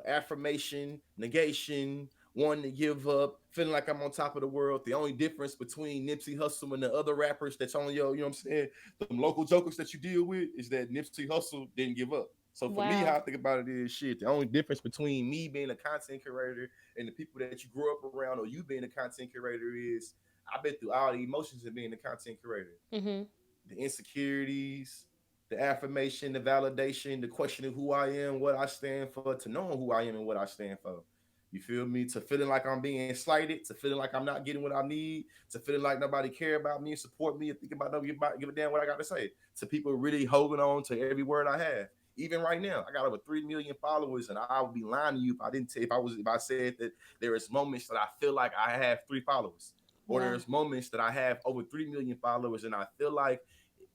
affirmation, negation, wanting to give up, feeling like I'm on top of the world. The only difference between Nipsey Hussle and the other rappers that's on your, you know what I'm saying, the local jokers that you deal with, is that Nipsey Hussle didn't give up. So for me, how Wow. I think about it is shit. The only difference between me being a content curator and the people that you grew up around, or you being a content curator, is I've been through all the emotions of being a content curator. Mm-hmm. The insecurities, the affirmation, the validation, the questioning who I am, what I stand for, to knowing who I am and what I stand for. You feel me? To feeling like I'm being slighted, to feeling like I'm not getting what I need, to feeling like nobody care about me and support me and think about nobody give a damn what I got to say. To people really holding on to every word I have. Even right now, I got over 3 million followers, and I would be lying to you if I didn't say if I said that there is moments that I feel like I have 3 followers, or Wow. there's moments that I have over 3 million followers, and I feel like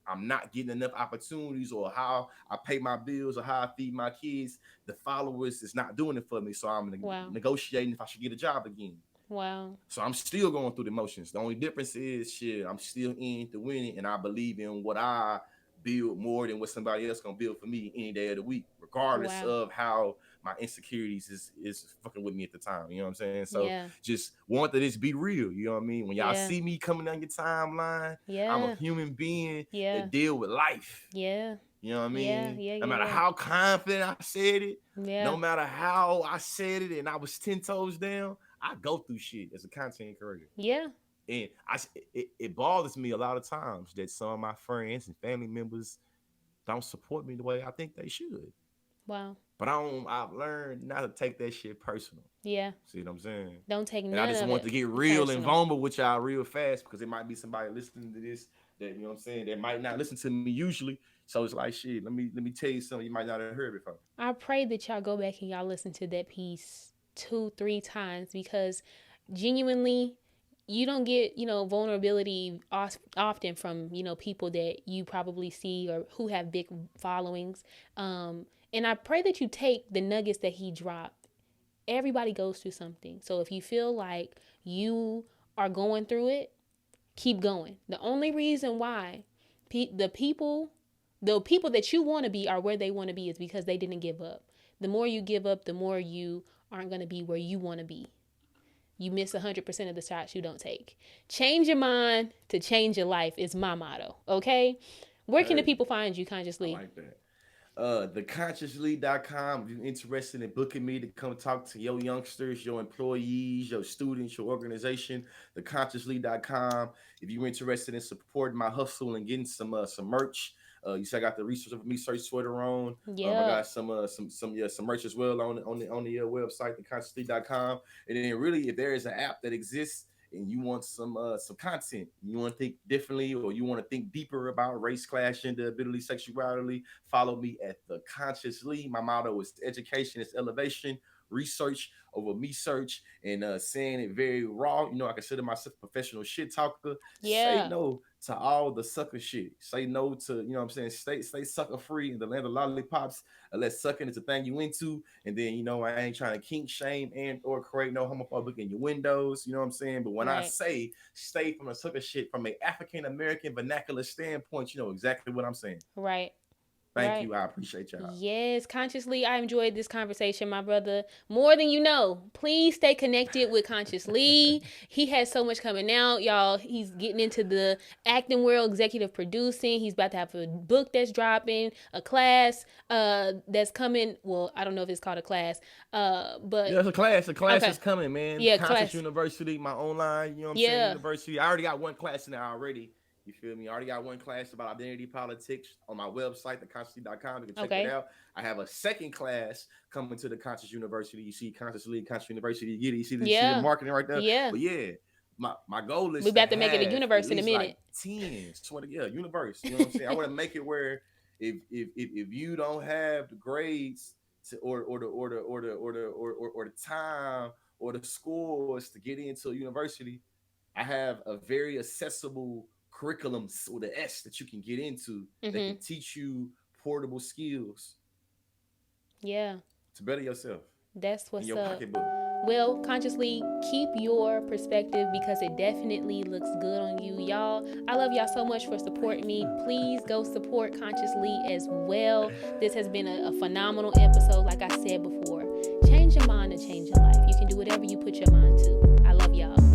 I'm not getting enough opportunities, or how I pay my bills, or how I feed my kids. The followers is not doing it for me. So I'm Wow. negotiating if I should get a job again. Wow. So I'm still going through the motions. The only difference is shit, I'm still in to win it, and I believe in what I build more than what somebody else gonna build for me any day of the week, regardless Wow. of how my insecurities is fucking with me at the time. You know what I'm saying? So Yeah. just want to just be real. You know what I mean? When y'all Yeah. see me coming down your timeline, I'm a Yeah. human being Yeah. that deal with life. Yeah. You know what I Yeah. mean? Yeah. No Yeah. matter Yeah. how confident I said it, no Yeah. matter how I said it, and I was 10 toes down, I go through shit as a content creator. Yeah. And it bothers me a lot of times that some of my friends and family members don't support me the way I think they should. Wow. But I've learned not to take that shit personal. Yeah. See what I'm saying? Don't take And I none just of want it to get real and personal. vulnerable with y'all real fast, because it might be somebody listening to this that, you know what I'm saying, that might not listen to me usually. So it's like shit, let me tell you something you might not have heard before. I pray that y'all go back and y'all listen to that piece 2-3 times, because genuinely, you don't get, vulnerability often from, people that you probably see or who have big followings. And I pray that you take the nuggets that he dropped. Everybody goes through something. So if you feel like you are going through it, keep going. The only reason why the people that you want to be are where they want to be is because they didn't give up. The more you give up, the more you aren't going to be where you want to be. You miss 100% of the shots you don't take. Change your mind to change your life is my motto. Okay? Where can the people find you, Consciously? I like that. Theconsciously.com. If you're interested in booking me to come talk to your youngsters, your employees, your students, your organization, theconsciously.com. If you're interested in supporting my hustle and getting some merch, you see I got the research of me search sweater on. I got some merch as well on the website, theconsciously.com. And then really, if there is an app that exists and you want some content, you want to think differently, or you want to think deeper about race, class, gender, ability, sexuality, follow me at The Consciously. My motto is education is elevation, research over me search, and saying it very raw. I consider myself a professional shit talker. Yeah. Say no to all the sucker shit. Say no to, you know what I'm saying, stay sucker free in the land of lollipops, unless sucking is a thing you into. And then, I ain't trying to kink shame and or create no homophobic in your windows, you know what I'm saying? But when I say stay from the sucker shit from an African American vernacular standpoint, you know exactly what I'm saying. Right. Thank you. I appreciate y'all. Yes, Consciously, I enjoyed this conversation, my brother, more than you know. Please stay connected with Consciously. He has so much coming out, y'all. He's getting into the acting world, executive producing. He's about to have a book that's dropping, a class that's coming. Well, I don't know if it's called a class, but yeah, it's a class. A class is coming, man. Yeah, Conscious class. University, my online, you know what I'm saying, university. I already got one class in there already. You feel me? I already got one class about identity politics on my website, theconsciously.com. You can check Okay. that out. I have a second class coming to the Conscious University. You see Conscious League, Conscious University. You get it. You see the marketing right there. Yeah. But yeah, my goal is We about to have make it a universe at in a least minute. like 10. Swear to God, universe. You know what I'm saying? I want to make it where if you don't have the grades to or the time or the scores to get into a university, I have a very accessible curriculum with the S that you can get into that can teach you portable skills. Yeah. To better yourself. That's what's in your up. pocketbook. Well, consciously keep your perspective because it definitely looks good on you. Y'all, I love y'all so much for supporting me. Please go support Consciously as well. This has been a phenomenal episode. Like I said before, change your mind and change your life. You can do whatever you put your mind to. I love y'all.